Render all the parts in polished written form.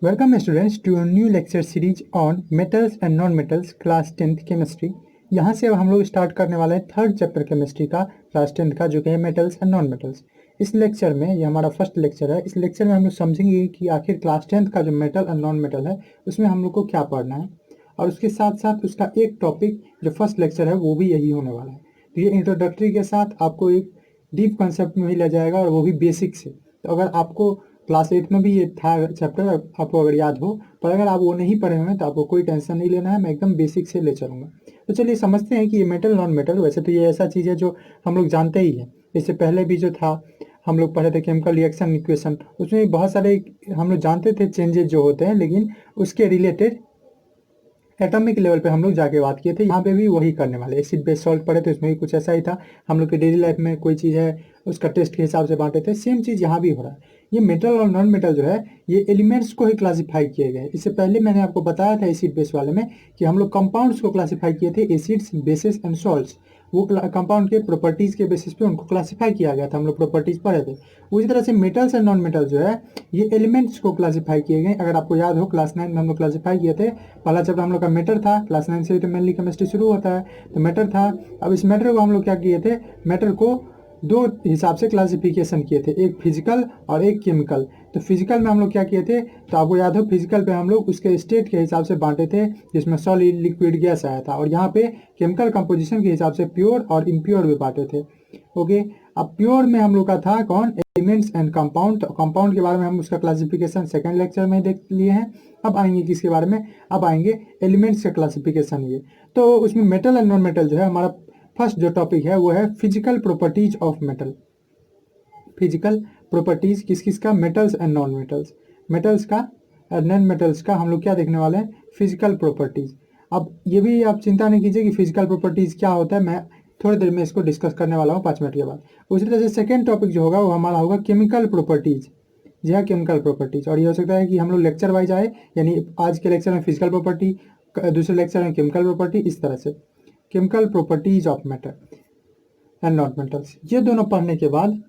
Welcome students to a new lecture series on metals and non-metals class 10th chemistry. यहाँ से अब हम लोग स्टार्ट करने वाले हैं थर्ड चैप्टर केमिस्ट्री का क्लास 10th का, जो कि है मेटल्स एंड नॉन मेटल्स। इस लेक्चर में, ये हमारा फर्स्ट लेक्चर है, इस लेक्चर में हम लोग समझेंगे कि आखिर क्लास 10th का जो मेटल एंड नॉन मेटल है उसमें हम लोग को क्या पढ़ना है, और उसके साथ साथ उसका एक टॉपिक जो फर्स्ट लेक्चर है वो भी यही होने वाला है। तो ये इंट्रोडक्टरी के साथ आपको एक डीप कंसेप्ट में भी ले जाएगा, और वो भी बेसिक से। तो अगर आपको क्लास 8 में भी ये था चैप्टर, आपको अगर याद हो, पर अगर आप वो नहीं पढ़े हुए हैं तो आपको कोई टेंशन नहीं लेना है, मैं एकदम बेसिक से ले चलूँगा। तो चलिए समझते हैं कि ये मेटल नॉन मेटल, वैसे तो ये ऐसा चीज़ है जो हम लोग जानते ही हैं। इससे पहले भी जो था हम लोग पढ़े थे केमिकल रिएक्शन इक्वेशन, उसमें बहुत सारे हम लोग जानते थे चेंजेस जो होते हैं, लेकिन उसके रिलेटेड एटॉमिक लेवल पे हम लोग जाके बात किए थे। यहाँ पे भी वही करने वाले, एसिड बेस सॉल्ट पढ़े थे, उसमें भी कुछ ऐसा ही था। हम लोग के डेली लाइफ में कोई चीज़ है उसका टेस्ट के हिसाब से बांटे थे, सेम चीज़ यहाँ भी हो रहा है। ये मेटल और नॉन मेटल जो है ये एलिमेंट्स को ही क्लासीफाई किए गए। इससे पहले मैंने आपको बताया था एसिड बेस वाले में कि हम लोग कंपाउंड्स को क्लासीफाई किए थे, एसिड्स, बेसिस एंड सॉल्ट्स। वो कंपाउंड के प्रॉपर्टीज के बेसिस पे उनको क्लासीफाई किया गया था, हम लोग प्रॉपर्टीज पढ़े थे। उसी तरह से मेटल्स एंड नॉन मेटल जो है ये एलिमेंट्स को क्लासीफाई किए गए। अगर आपको याद हो क्लास 9 में हम लोग क्लासीफाई किए थे, पहला चैप्टर हम लोग का मैटर था। क्लास 9 से ही तो मेनली केमिस्ट्री शुरू होता है, तो मैटर था। अब इस मैटर को हम लोग क्या किए थे, मैटर को दो हिसाब से क्लासिफिकेशन किए थे, एक फिजिकल और एक केमिकल। तो फिजिकल में हम लोग क्या किए थे, तो आपको याद हो फिजिकल पे हम लोग उसके स्टेट के हिसाब से बांटे थे, जिसमें सॉलिड, लिक्विड, गैस आया था। और यहाँ पे केमिकल कंपोजिशन के हिसाब से प्योर और इम्प्योर भी बांटे थे। ओके, अब प्योर में हम लोग का था कौन, एलिमेंट्स एंड कंपाउंड। तो कंपाउंड के बारे में हम उसका क्लासिफिकेशन सेकंड लेक्चर में देख लिए हैं। अब आएंगे किसके बारे में, अब आएंगे एलिमेंट्स का क्लासिफिकेशन। ये तो उसमें मेटल एंड नॉन मेटल जो है, हमारा फर्स्ट जो टॉपिक है वो है physical properties of metal. Physical properties किस किस का, metals and non metals. Metals का और नॉन मेटल्स का हम लोग क्या देखने वाले हैं, फिजिकल प्रॉपर्टीज। अब ये भी आप चिंता नहीं कीजिए कि फिजिकल प्रॉपर्टीज क्या होता है, मैं थोड़ी देर में इसको डिस्कस करने वाला हूँ 5 मिनट के बाद। उसी तरह से सेकेंड टॉपिक जो होगा वो हमारा होगा केमिकल प्रॉपर्टीज। जी हाँ, केमिकल प्रॉपर्टीज। और ये हो सकता है कि हम लोग लेक्चर वाइज आए, यानी आज के लेक्चर में फिजिकल प्रॉपर्टी, दूसरे लेक्चर में केमिकल प्रॉपर्टी, इस तरह से chemical properties of matter and not metals. ये दोनों पढ़ने के बाद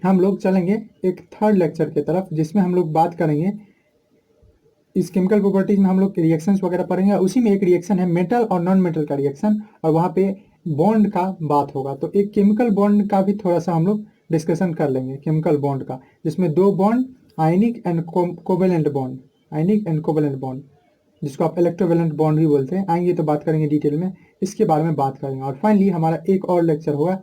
हम लोग चलेंगे एक थर्ड लेक्चर की तरफ, जिसमें हम लोग बात करेंगे इस केमिकल प्रॉपर्टीज में हम लोग रिएक्शंस वगैरह पढ़ेंगे। उसी में एक रिएक्शन है मेटल और नॉन मेटल का रिएक्शन, और वहाँ पे बॉन्ड का बात होगा। तो एक केमिकल बॉन्ड का भी थोड़ा सा हम लोग डिस्कशन कर लेंगे, केमिकल बॉन्ड का, जिसमें दो bond, ionic and covalent bond, ionic and covalent bond, जिसको आप इलेक्ट्रोवेलेंट बॉन्ड भी बोलते हैं। आएंगे तो बात करेंगे डिटेल में, इसके बारे में बात करेंगे। और फाइनली हमारा एक और लेक्चर होगा,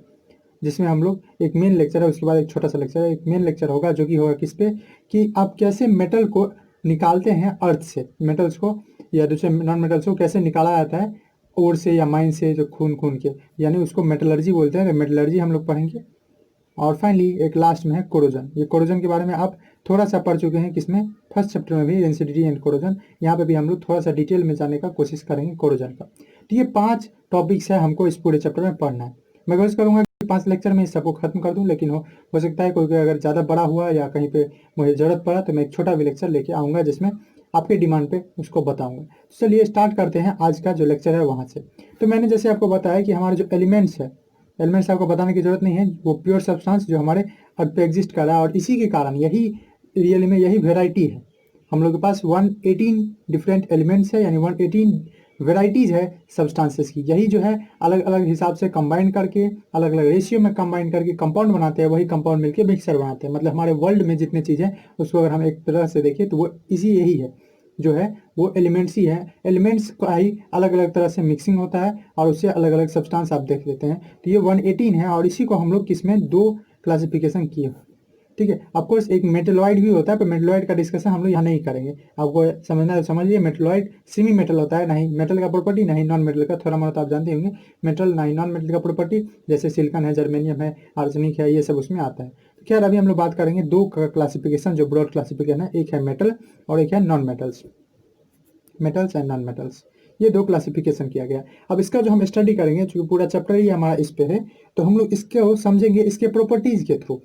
जिसमें हम लोग, एक मेन लेक्चर है, उसके बाद एक छोटा सा लेक्चर है, एक मेन लेक्चर होगा जो कि होगा किस पे, कि आप कैसे मेटल को निकालते हैं अर्थ से, मेटल्स को या दूसरे नॉन मेटल्स को कैसे निकाला जाता है ओर से या माइन से, जो खून खून के, यानी उसको मेटलर्जी बोलते हैं। मेटलर्जी हम लोग पढ़ेंगे। और फाइनली एक लास्ट में है कोरोजन। ये कोरोजन के बारे में आप थोड़ा सा पढ़ चुके हैं, किसमें, फर्स्ट चैप्टर में भी, डेंसिटी एंड कोरोजन। यहाँ पे भी हम लोग थोड़ा सा डिटेल में जाने का कोशिश करेंगे कोरोजन का। तो ये 5 टॉपिक्स है हमको इस पूरे चैप्टर में पढ़ना है। मैं कोशिश करूंगा कि 5 लेक्चर में इस सबको खत्म कर दूं, लेकिन हो सकता है कोई अगर ज़्यादा बड़ा हुआ या कहीं पे मुझे ज़रूरत पड़ा तो मैं एक छोटा भी लेक्चर लेके आऊँगा, जिसमें आपके डिमांड पे उसको बताऊंगा। तो चलिए स्टार्ट करते हैं आज का जो लेक्चर है वहाँ से। तो मैंने जैसे आपको बताया कि हमारे जो एलिमेंट्स है, एलिमेंट्स आपको बताने की जरूरत नहीं है, वो प्योर सब्सटेंस जो हमारे अर्थ पे एग्जिस्ट कर रहा है, और इसी के कारण यही रियल में यही वेराइटी है। हम लोग के पास 118 डिफरेंट एलिमेंट्स है, यानी 118 वेराइटीज है सब्सटेंसेस की। यही जो है अलग अलग हिसाब से कंबाइन करके, अलग अलग रेशियो में कंबाइन करके कंपाउंड बनाते हैं, वही कंपाउंड मिलके मिक्सर बनाते हैं। मतलब हमारे वर्ल्ड में जितने चीज़ है उसको अगर हम एक तरह से देखें तो वो इसी यही है, जो है वो एलिमेंट्स ही है। एलिमेंट्स का ही अलग अलग तरह से मिक्सिंग होता है, और उससे अलग अलग सब्सटेंस आप देख लेते हैं। तो ये 118 है, और इसी को हम लोग किसमें 2 क्लासिफिकेशन किए, ठीक है। ऑफकोर्स एक मेटलॉइड भी होता है, पर मेटलॉइड का डिस्कशन हम लोग यहाँ नहीं करेंगे। आपको समझना है समझिए, मेटलॉइड सेमी मेटल होता है, नहीं मेटल का प्रॉपर्टी, नहीं नॉन मेटल का। थोड़ा मोड़ा तो आप जानते होंगे, मेटल नहीं नॉन मेटल का प्रॉपर्टी, जैसे सिलिकॉन है, जर्मेनियम है, आर्सेनिक है, ये सब उसमें आता है। तो खैर अभी हम लोग बात करेंगे 2 क्लासिफिकेशन जो ब्रॉड क्लासिफिकेशन है, एक है मेटल और एक है non metals, metals and non metals. ये 2 क्लासिफिकेशन किया गया। अब इसका जो हम स्टडी करेंगे, चूंकि पूरा चैप्टर ही हमारा इस पे है, तो हम लोग इसको समझेंगे इसके प्रॉपर्टीज के थ्रू।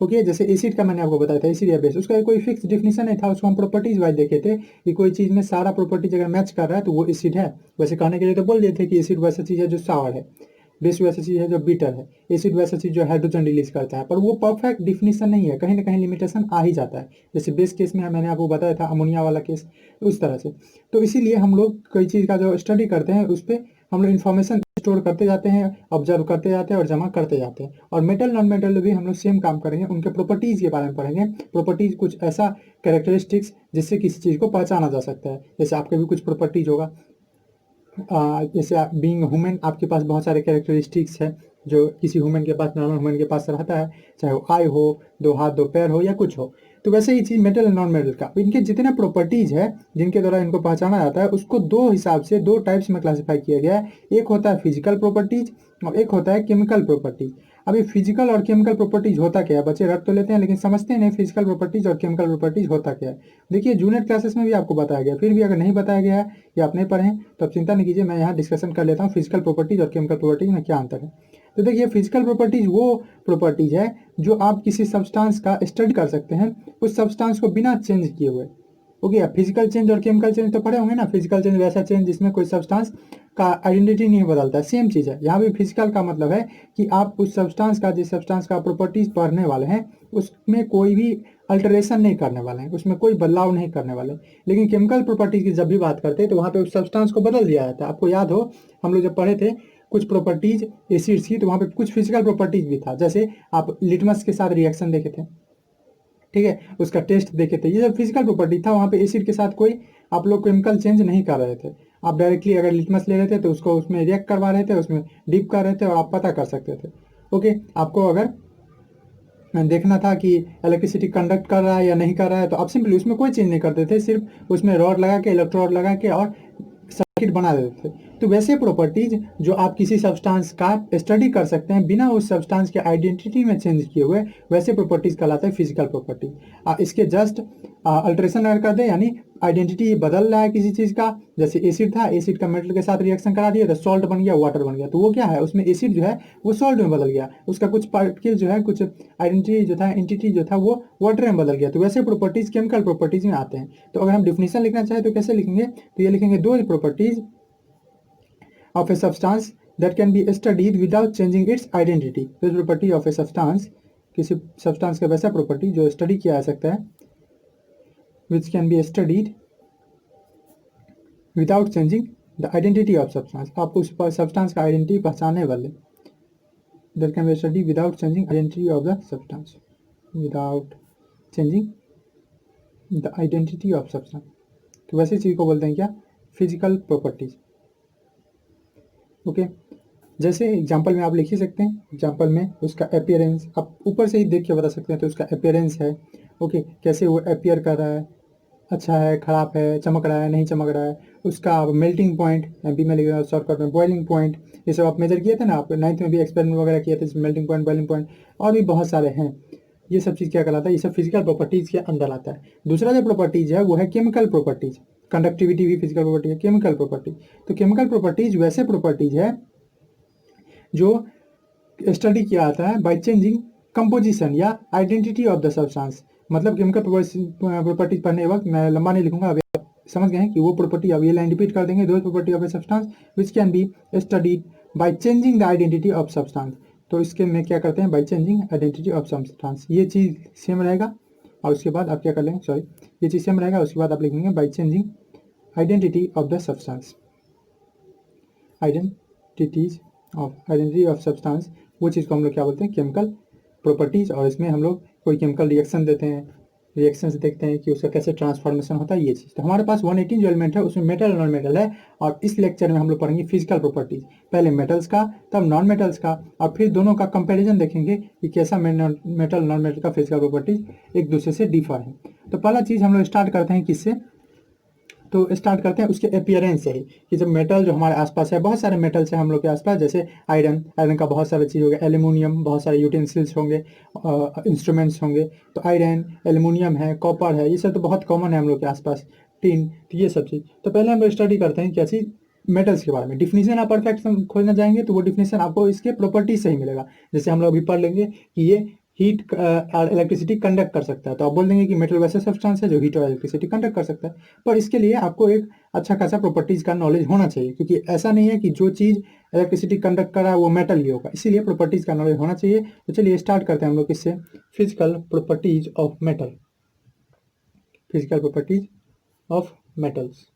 ओके, जैसे एसिड का मैंने आपको बताया था, एसिड या बेस, उसका कोई फिक्स डिफिनेशन नहीं था, उसको हम प्रॉपर्टीज वाइज देखे थे कि कोई चीज में सारा प्रॉपर्टीज अगर मैच कर रहा है तो वो एसिड है। वैसे कहने के लिए तो बोल दिए थे कि एसिड वैसा चीज है जो सावर है, बेस वैसा चीज़ है जो बीटर है, एसिड वैसा चीज़ जो हाइड्रोजन रिलीज करता है, पर वो परफेक्ट डिफिनीशन नहीं है, कहीं ना कहीं लिमिटेशन आ ही जाता है। जैसे बेस केस में मैंने आपको बताया था अमोनिया वाला केस, उस तरह से। तो इसीलिए हम लोग कोई चीज़ का जो स्टडी करते हैं उस पर हम लोग इन्फॉर्मेशन स्टोर करते जाते हैं, ऑब्जर्व करते जाते हैं और जमा करते जाते हैं। और मेटल नॉन मेटल भी हम लोग सेम काम करेंगे, उनके प्रॉपर्टीज़ के बारे में पढ़ेंगे। प्रॉपर्टीज़ कुछ ऐसा कैरेक्टरिस्टिक्स जिससे किसी चीज़ को पहचाना जा सकता है। जैसे आपके भी कुछ प्रॉपर्टीज होगा, जैसे आप बीइंग ह्यूमन, आपके पास बहुत सारे कैरेक्टरिस्टिक्स है जो किसी ह्यूमन के पास, नॉर्मल ह्यूमन के पास रहता है, चाहे वो आई हो, दो हाथ दो पैर हो या कुछ हो। तो वैसे ही चीज़ मेटल और नॉन मेटल का, इनके जितने प्रॉपर्टीज है जिनके द्वारा इनको पहचाना जाता है, उसको दो हिसाब से, दो टाइप्स में क्लासिफाई किया गया है। एक होता है फिजिकल प्रॉपर्टीज और एक होता है केमिकल प्रॉपर्टीज। अभी फिजिकल और केमिकल प्रॉपर्टीज होता क्या है, बच्चे रट तो लेते हैं लेकिन समझते नहीं फिजिकल प्रॉपर्टीज और केमिकल प्रॉपर्टीज होता क्या है। देखिए जूनियर क्लासेस में भी आपको बताया गया, फिर भी अगर नहीं बताया गया है या आप नहीं पढ़े तो आप चिंता नहीं कीजिए, मैं यहाँ डिस्कशन कर लेता हूँ फिजिकल प्रॉपर्टीज और केमिकल प्रॉपर्टीज में क्या अंतर है। तो देखिए फिजिकल प्रॉपर्टीज वो प्रॉपर्टीज है जो आप किसी सब्सटेंस का स्टडी कर सकते हैं उस सब्सटेंस को बिना चेंज किए हुए। ओके, फिजिकल चेंज और केमिकल चेंज तो पढ़े होंगे ना। फिजिकल चेंज वैसा चेंज जिसमें कोई सब्सटेंस का आइडेंटिटी नहीं बदलता, सेम चीज़ है यहाँ भी। फिजिकल का मतलब है कि आप उस सब्सटेंस का, जिस सब्सटेंस का प्रॉपर्टीज पढ़ने वाले हैं उसमें कोई भी अल्टरेशन नहीं करने वाले हैं, उसमें कोई बदलाव नहीं करने वाले। लेकिन केमिकल प्रॉपर्टीज की जब भी बात करते हैं तो वहाँ पे उस सब्सटेंस को बदल दिया जाता है। आपको याद हो हम लोग जब पढ़े थे कुछ प्रॉपर्टीज एसिड्स की, तो वहाँ पे कुछ फिजिकल प्रॉपर्टीज भी था। जैसे आप लिटमस के साथ रिएक्शन देखे थे, ठीक है, उसका टेस्ट देखे थे, ये सब फिजिकल प्रॉपर्टी था। वहाँ पे एसिड के साथ कोई आप लोग केमिकल चेंज नहीं कर रहे थे, आप डायरेक्टली अगर लिटमस ले रहे थे तो उसको उसमें रिएक्ट करवा रहे थे, उसमें डिप कर रहे थे और आप पता कर सकते थे। ओके, आपको अगर देखना था कि इलेक्ट्रिसिटी कंडक्ट कर रहा है या नहीं कर रहा है तो आप सिंपली उसमें कोई चेंज नहीं करते थे, सिर्फ उसमें रॉड लगा के, इलेक्ट्रोड लगा के और सर्किट बना देते थे। तो वैसे प्रॉपर्टीज जो आप किसी सब्सटेंस का स्टडी कर सकते हैं बिना उस सब्सटेंस के आइडेंटिटी में चेंज किए हुए, वैसे प्रॉपर्टीज कहलाते हैं फिजिकल प्रॉपर्टी। इसके जस्ट अल्ट्रेशन अगर कर दे, यानी आइडेंटिटी बदल रहा है किसी चीज का, जैसे एसिड था, एसिड का मेटल के साथ रिएक्शन करा दिया तो सॉल्ट बन गया, वाटर बन गया, तो वो क्या है, उसमें एसिड जो है वो सॉल्ट में बदल गया, उसका कुछ पार्टिकल जो है, कुछ आइडेंटिटी जो था, एंटिटी जो था वो वाटर में बदल गया। तो वैसे प्रॉपर्टीज केमिकल प्रॉपर्टीज में आते हैं। तो अगर हम डिफिनेशन लिखना चाहें तो कैसे लिखेंगे, तो ये लिखेंगे दो properties of a substance that can be studied without changing its identity। तो property of a substance, किसी substance का वैसा property जो study किया जा सकता है, which can be studied without changing the identity of substance। आप उस substance का identity पहचानने वाले, that can be studied without changing identity of the substance, without changing the identity of substance। तो वैसी चीज़ को बोलते हैं क्या, फिजिकल प्रॉपर्टीज। ओके, जैसे एग्जांपल में आप लिख ही सकते हैं, एग्जांपल में उसका अपीयरेंस आप ऊपर से ही देख के बता सकते हैं। तो उसका अपीयरेंस है, ओके, कैसे वो अपीयर कर रहा है, अच्छा है, खराब है, चमक रहा है, नहीं चमक रहा है, उसका मेल्टिंग पॉइंट, एमपी में लिख रहा है शॉर्टकट में, बॉइलिंग पॉइंट, ये सब आप मेजर किए थे ना, आप 9th में भी एक्सपेरिमेंट वगैरह किए थे, मेल्टिंग पॉइंट, बॉइलिंग पॉइंट और भी बहुत सारे हैं। ये सब चीज़ क्या कहलाता है, ये सब फिजिकल प्रॉपर्टीज़ के अंदर आता है। दूसरा जो प्रॉपर्टीज़ है वो है केमिकल प्रॉपर्टीज़। कंडक्टिविटी भी फिजिकल प्रॉपर्टी है, केमिकल प्रॉपर्टी। तो केमिकल प्रॉपर्टीज़ वैसे प्रॉपर्टीज़ है जो स्टडी किया जाता है बाय चेंजिंग कंपोजिशन या आइडेंटिटी ऑफ द सब्सटेंस। मतलब केमिकल प्रॉपर्टीज पढ़ने वक्त मैं लंबा नहीं लिखूंगा, अब समझ गए हैं कि वो प्रॉपर्टी, अब ये लाइन रिपीट कर देंगे, दो property of a substance which can be studied by changing the identity of substance. तो इसके में क्या करते हैं, by changing identity of substance, ये चीज़ सेम रहेगा। और उसके बाद आप क्या कर लेंगे, सॉरी, ये चीज़ सेम रहेगा, उसके बाद आप लिखेंगे by changing identity of the substance, identity of substance, वो चीज़ को हम लोग क्या बोलते हैं, केमिकल प्रॉपर्टीज। और इसमें हम लोग कोई केमिकल रिएक्शन देते हैं, रिएक्शन से देखते हैं कि उसका कैसे ट्रांसफॉर्मेशन होता है, ये चीज़। तो हमारे पास 118 जो एलिमेंट है उसमें मेटल और नॉन मेटल है, और इस लेक्चर में हम लोग पढ़ेंगे फिजिकल प्रॉपर्टीज, पहले मेटल्स का तब नॉन मेटल्स का, और फिर दोनों का कंपैरिजन देखेंगे कि कैसा मेटल नॉन मेटल का फिजिकल प्रॉपर्टीज एक दूसरे से डिफर है। तो पहला चीज़ हम लोग स्टार्ट करते हैं किससे, तो स्टार्ट करते हैं उसके अपीयरेंस से ही, कि जब मेटल जो हमारे आसपास है, बहुत सारे मेटल्स हैं हम लोग के आसपास, जैसे आयरन, आयरन का बहुत सारा चीज़ हो गया, एल्यूमिनियम, बहुत सारे यूटेंसिल्स होंगे, इंस्ट्रूमेंट्स होंगे, तो आयरन, एल्यूमिनियम है, कॉपर है, ये सब तो बहुत कॉमन है हम लोग के आसपास, टिन, तो ये सब चीज़। तो पहले हम लोग स्टडी करते हैं क्या चीज़, मेटल्स के बारे में। डिफिनीशन आप परफेक्ट खोजना चाहेंगे तो वो डिफिनीशन आपको इसके प्रॉपर्टीज से ही मिलेगा। जैसे हम लोग अभी पढ़ लेंगे कि ये हीट और इलेक्ट्रिसिटी कंडक्ट कर सकता है। तो आप बोल देंगे कि मेटल वैसा सब्सटेंस है जो हीट और इलेक्ट्रिसिटी कंडक्ट कर सकता है, पर इसके लिए आपको एक अच्छा खासा प्रॉपर्टीज का नॉलेज होना चाहिए, क्योंकि ऐसा नहीं है कि जो चीज़ इलेक्ट्रिसिटी कंडक्ट कर रहा है वो मेटल ही होगा, इसीलिए प्रॉपर्टीज का नॉलेज होना चाहिए। तो चलिए स्टार्ट करते हैं हम लोग इससे, physical properties of metal. Physical properties of metals.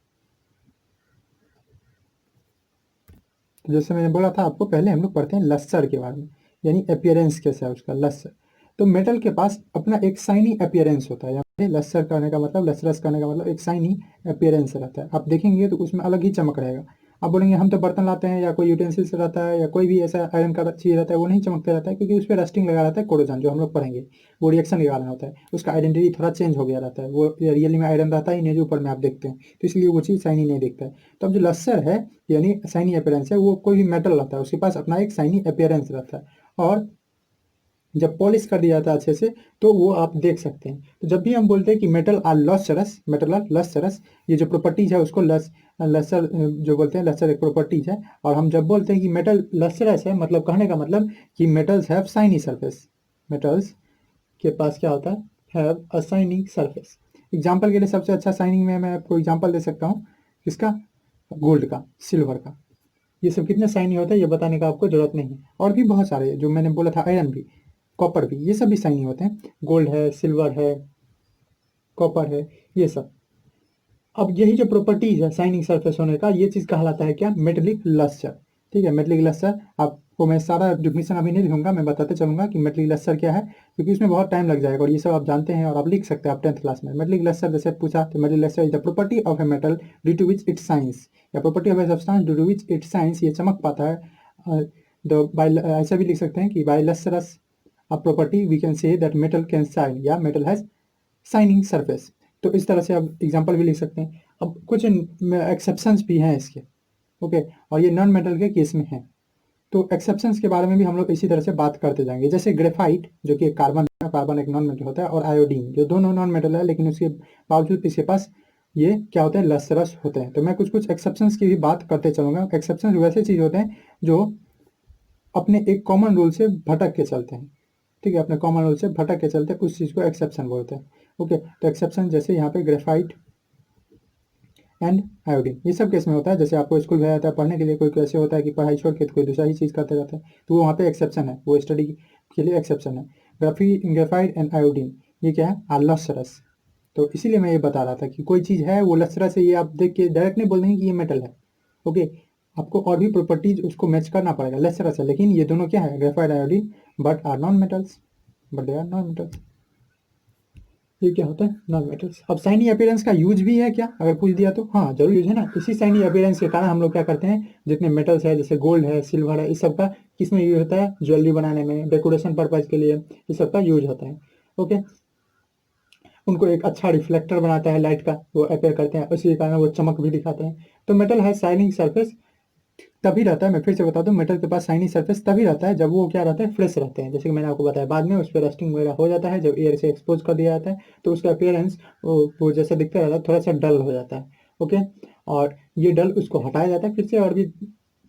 तो जैसे मैंने बोला था आपको, पहले हम लोग पढ़ते हैं लस्टर के बारे में, यानी अपियरेंस कैसा है उसका, लस्टर। तो मेटल के पास अपना एक शाइनी अपियरेंस होता है, यहाँ पे लस्टर करने का मतलब, लसरस करने का मतलब एक शाइनी अपियरेंस रहता है। आप देखेंगे तो उसमें अलग ही चमक रहेगा। आप बोलेंगे हम तो बर्तन लाते हैं या कोई यूटेंसिल से रहता है या कोई भी ऐसा आयरन का चीज़ रहता है, वो नहीं चमकता रहता है, क्योंकि उस पर रस्टिंग लगा रहता है, कोरोजन, जो हम लोग पढ़ेंगे, वो रिएक्शन लगा रहा होता है, उसका आइडेंटिटी थोड़ा चेंज हो गया रहता है, वो रियली में आयरन रहता ही नहीं जो ऊपर में आप देखते हैं, तो इसलिए वो चीज़ शाइनी नहीं दिखता है। तो अब जो लस्टर है यानी शाइनी अपीयरेंस है, वो कोई भी मेटल रहता है उसके पास अपना एक शाइनी अपीयरेंस रहता है, और जब पॉलिश कर दिया जाता है अच्छे से तो वो आप देख सकते हैं। तो जब भी हम बोलते हैं कि metal are lustrous, metal are lustrous, ये जो प्रॉपर्टीज है उसको लस्टर जो बोलते हैं, लस्टर एक प्रॉपर्टीज है। और हम जब बोलते हैं कि मेटल लस्टरस है, मतलब कहने का मतलब कि metals have shiny surface, metals के पास क्या होता है, have a shining surface. Example के लिए सबसे अच्छा शाइनिंग में मैं आपको एग्जाम्पल दे सकता हूँ, किसका, गोल्ड का, सिल्वर का। ये सब कितने शाइनी होते हैं ये बताने का आपको जरूरत नहीं है। और भी बहुत सारे जो मैंने बोला था, आयरन भी, कॉपर भी, ये सब भी शाइनी होते हैं। गोल्ड है, सिल्वर है, कॉपर है, ये सब। अब यही जो प्रॉपर्टीज है शाइनिंग सरफेस होने का, ये चीज कहलाता है क्या, मेटेलिक लस्टर। ठीक है, मेटेलिक लस्टर। आपको मैं सारा डिफिनेशन अभी नहीं लिखूंगा, मैं बताते चलूंगा कि मेटेलिक लस्टर क्या है, क्योंकि इसमें बहुत टाइम लग जाएगा और ये सब आप जानते हैं और आप लिख सकते हैं आप 10th क्लास में। मेटेलिक लस्टर जैसे पूछा तो metallic lustre is the property of a metal due to which it shines, या property of a substance due to which it shines, ये चमक पाता है। ऐसा भी लिख सकते हैं कि by lustrous a property we can say that metal can shine, या मेटल हैज शाइनिंग सरफेस। तो इस तरह से आप एग्जाम्पल भी लिख सकते हैं। अब कुछ एक्सेप्शंस भी हैं इसके, ओके, और ये नॉन मेटल के केस में है। तो एक्सेप्शंस के बारे में भी हम लोग इसी तरह से बात करते जाएंगे, जैसे ग्रेफाइट जो कि कार्बन, कार्बन एक नॉन मेटल होता है, और आयोडीन जो दोनों नॉन मेटल है, लेकिन उसके बावजूद इसके पास ये क्या होते हैं, लसरस होते हैं। तो मैं कुछ कुछ एक्सेप्शंस की भी बात करते चलूंगा। एक्सेप्शंस वैसे चीज होते हैं जो अपने एक कॉमन रूल से भटक के चलते हैं। ठीक है, अपने कॉमन रूल से भटक के चलते हैं, उस चीज़ को एक्सेप्शन बोलते हैं। ओके, तो एक्सेप्शन जैसे यहाँ पे ग्रेफाइट एंड आयोडीन, ये सब केस में होता है। जैसे आपको स्कूल भेजा जाता है पढ़ने के लिए, कोई कैसे होता है कि पढ़ाई छोड़ के तो कोई दूसरा ही चीज़ करते रहता है, तो वो वहाँ पे एक्सेप्शन है, वो स्टडी के लिए एक्सेप्शन है। ग्रेफाइट एंड आयोडीन ये क्या है, आलसरस। तो इसीलिए मैं ये बता रहा था कि कोई चीज़ है वो लसरस है, ये आप देख के डायरेक्ट नहीं बोल देंगे कि ये मेटल है। ओके, आपको और भी प्रॉपर्टीज उसको मैच करना पड़ेगा, लसरस है, लेकिन ये दोनों क्या है, graphite iodine, but are non metals, but they are non metals. ये क्या होता है, नॉन मेटल्स। अब शाइनी अपीयरेंस का यूज भी है क्या, अगर पूछ दिया तो हाँ जरूर यूज है ना। इसी शाइनी अपीयरेंस के कारण हम लोग क्या करते हैं, जितने मेटल्स है जैसे गोल्ड है, सिल्वर है, इस सब का किस में यूज होता है, ज्वेलरी बनाने में, डेकोरेशन पर्पज के लिए इस सब का यूज होता है। ओके, उनको एक अच्छा रिफ्लेक्टर बनाता है लाइट का, वो अपेयर करते हैं, उसी के कारण वो चमक भी दिखाते हैं। तो मेटल है शाइनिंग सरफेस तभी रहता है, मैं फिर से बता दूं, मेटल के पास शाइनी सरफेस तभी रहता है जब वो क्या रहता है, फ्रेश रहते हैं। जैसे कि मैंने आपको बताया, बाद में उस पर रस्टिंग वगैरह हो जाता है जब एयर से एक्सपोज कर दिया जाता है, तो उसका अपीयरेंस वो जैसा दिखता रहता है, थोड़ा सा डल हो जाता है। ओके, और ये डल उसको हटाया जाता है फिर से, और भी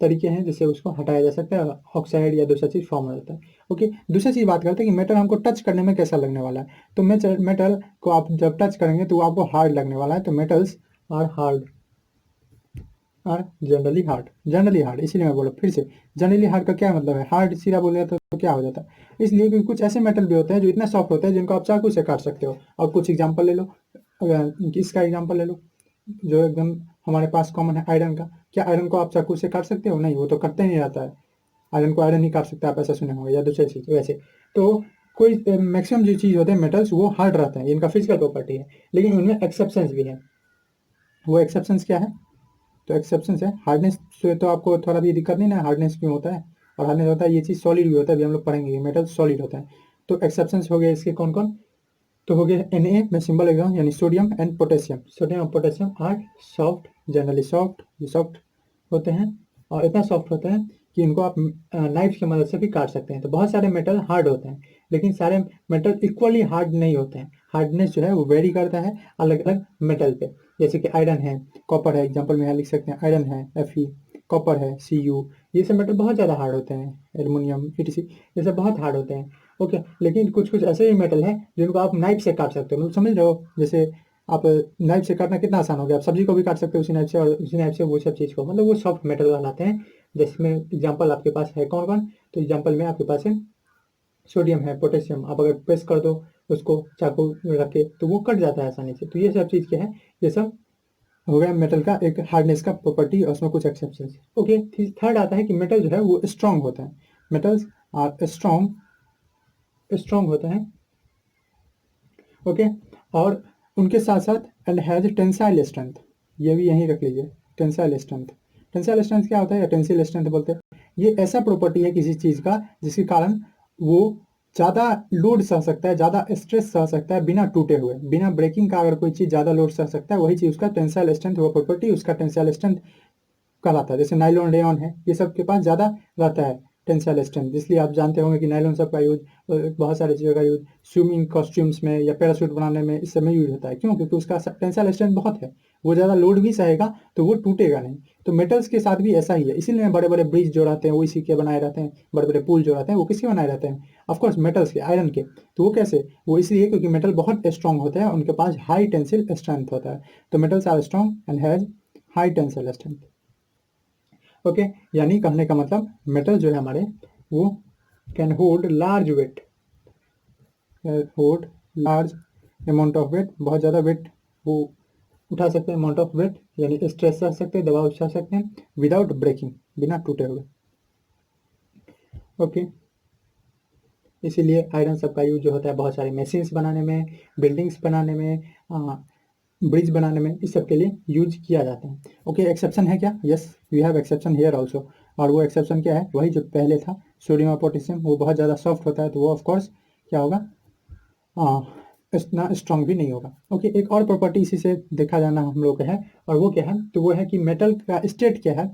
तरीके हैं जिससे उसको हटाया जा सकता है, ऑक्साइड या दूसरा चीज़ फॉर्म हो जाता है। ओके, दूसरी चीज़ बात करते हैं कि मेटल हमको टच करने में कैसा लगने वाला है। तो मेटल को आप जब टच करेंगे तो वो आपको हार्ड लगने वाला है। तो metals are hard, are generally hard, इसीलिए मैं बोला फिर से, जनरली हार्ड का क्या मतलब है, हार्ड सीधा बोलेगा तो क्या हो जाता है, इसलिए कि कुछ ऐसे मेटल भी होते हैं जो इतना सॉफ्ट होते हैं जिनको आप चाकू से काट सकते हो। और कुछ एग्जांपल ले लो, इसका एग्जांपल ले लो जो एकदम हमारे पास कॉमन है, आयरन का। क्या आयरन को आप चाकू से काट सकते हो, नहीं, वो तो कटते नहीं रहता है, आयरन को आयरन ही काट सकता है, आप ऐसा सुने होंगे, या दूसरी चीज़ वैसे। तो कोई मैक्सिमम जो चीज़ होते हैं मेटल्स वो हार्ड रहते हैं, इनका फिजिकल प्रॉपर्टी है, लेकिन उनमें एक्सेप्शंस भी है। वो एक्सेप्शंस क्या है, तो एक्सेप्शन है हार्डनेस से, तो आपको थोड़ा भी दिक्कत नहीं ना, हार्डनेस क्यों होता है, और हार्डनेस होता है, ये चीज़ सॉलिड भी होता है, अभी हम लोग पढ़ेंगे मेटल सॉलिड होता है। तो एक्सेप्शंस हो गए इसके कौन कौन, तो हो गया Na, मैं सिंबल लिख रहा हूँ, यानी सोडियम एंड पोटेशियम। सोडियम और potassium are soft, generally soft, ये सॉफ्ट होते हैं, और इतना सॉफ्ट होते हैं कि इनको आप नाइफ की मदद से भी काट सकते हैं। तो बहुत सारे मेटल हार्ड होते हैं, लेकिन सारे मेटल इक्वली हार्ड नहीं होते हैं, हार्डनेस जो है वो वेरी करता है अलग अलग मेटल पे। जैसे कि आयरन है, कॉपर है, एग्जाम्पल में यहाँ लिख सकते हैं, आयरन है Fe, कॉपर है Cu, ये सब मेटल बहुत ज़्यादा हार्ड होते हैं, एल्युमिनियम etc, ये सब बहुत हार्ड होते हैं। ओके, लेकिन कुछ कुछ ऐसे भी मेटल हैं जिनको आप नाइफ से काट सकते हो, मतलब समझ रहे हो, जैसे आप नाइफ से काटना कितना आसान हो गया, आप सब्जी को भी काट सकते हो उसी नाइफ से, और उसी नाइफ से वो सब चीज़ को, मतलब वो सॉफ्ट मेटल बनाते हैं। जिसमें एग्जाम्पल आपके पास है कौन कौन, तो एग्जाम्पल में आपके पास है सोडियम है, पोटेशियम, आप अगर प्रेस कर दो उसको चाकू रख के तो वो कट जाता है आसानी से। तो ये सब चीज़ क्या है, ये सब हो गया मेटल का एक हार्डनेस का प्रॉपर्टी, और उसमें कुछ एक्सेप्शन। ओके, थर्ड आता है कि मेटल जो है वो स्ट्रांग होता है, मेटल्स आर स्ट्रांग, स्ट्रांग होते हैं। ओके, और उनके साथ साथ एंड हैज टेंसाइल स्ट्रेंथ, ये भी यहीं रख लीजिए, टेंसाइल स्ट्रेंथ। टेंसाइल स्ट्रेंथ क्या होता है, या टेंसिल स्ट्रेंथ बोलते हैं, ये ऐसा प्रॉपर्टी है किसी चीज़ का जिसके कारण वो ज़्यादा लोड सह सकता है, ज़्यादा स्ट्रेस सह सकता है बिना टूटे हुए, बिना ब्रेकिंग का। अगर कोई चीज़ ज़्यादा लोड सह सकता है वही चीज़ उसका टेंसाइल स्ट्रेंथ, वो प्रॉपर्टी उसका टेंसाइल स्ट्रेंथ कहलाता है। जैसे नाइलॉन, रेयॉन है, ये सब के पास ज़्यादा रहता है टेंसाइल स्ट्रेंथ, इसलिए आप जानते होंगे कि नाइलॉन सब का यूज, बहुत सारी चीज़ों का यूज स्विमिंग कॉस्ट्यूम्स में या पैराशूट बनाने में इस सब में यूज होता है। क्यों? क्योंकि उसका टेंसाइल स्ट्रेंथ बहुत है, वो ज़्यादा लोड भी सहेगा तो वो टूटेगा नहीं। तो मेटल्स के साथ भी ऐसा ही है, इसीलिए बड़े बड़े ब्रिज जो रहते हैं वो इसी के बनाए रहते हैं, बड़े बड़े पुल जो रहते हैं वो किसके बनाए रहते हैं, ऑफकोर्स मेटल्स के, आयरन के। तो वो कैसे, वो इसलिए क्योंकि मेटल बहुत स्ट्रांग होते हैं, उनके पास हाई टेंसिल स्ट्रेंथ होता है। तो metals are strong and has high tensile strength. Okay, यानी कहने का मतलब मेटल जो है हमारे वो can hold large weight, hold large amount of weight, बहुत ज़्यादा वेट वो उठा सकते हैं, अमाउंट ऑफ वेट यानी स्ट्रेस सह सकते हैं, दबाव सह सकते हैं, विदाउट ब्रेकिंग, बिना टूटे हुए। ओके, इसीलिए आयरन सब का यूज जो होता है बहुत सारे मशीन्स बनाने में, बिल्डिंग्स बनाने में, ब्रिज बनाने में, इस सब के लिए यूज किया जाता है। ओके, एक्सेप्शन है क्या? Yes, we have exception here also. और वो एक्सेप्शन क्या है? वही जो पहले था, सोडियम और पोटेशियम, वो बहुत ज़्यादा सॉफ्ट होता है तो वो ऑफकोर्स क्या होगा, इतना स्ट्रांग भी नहीं होगा। ओके, एक और प्रॉपर्टी इसी से देखा जाना हम लोग का है, और वो क्या है, तो वो है कि मेटल का स्टेट क्या है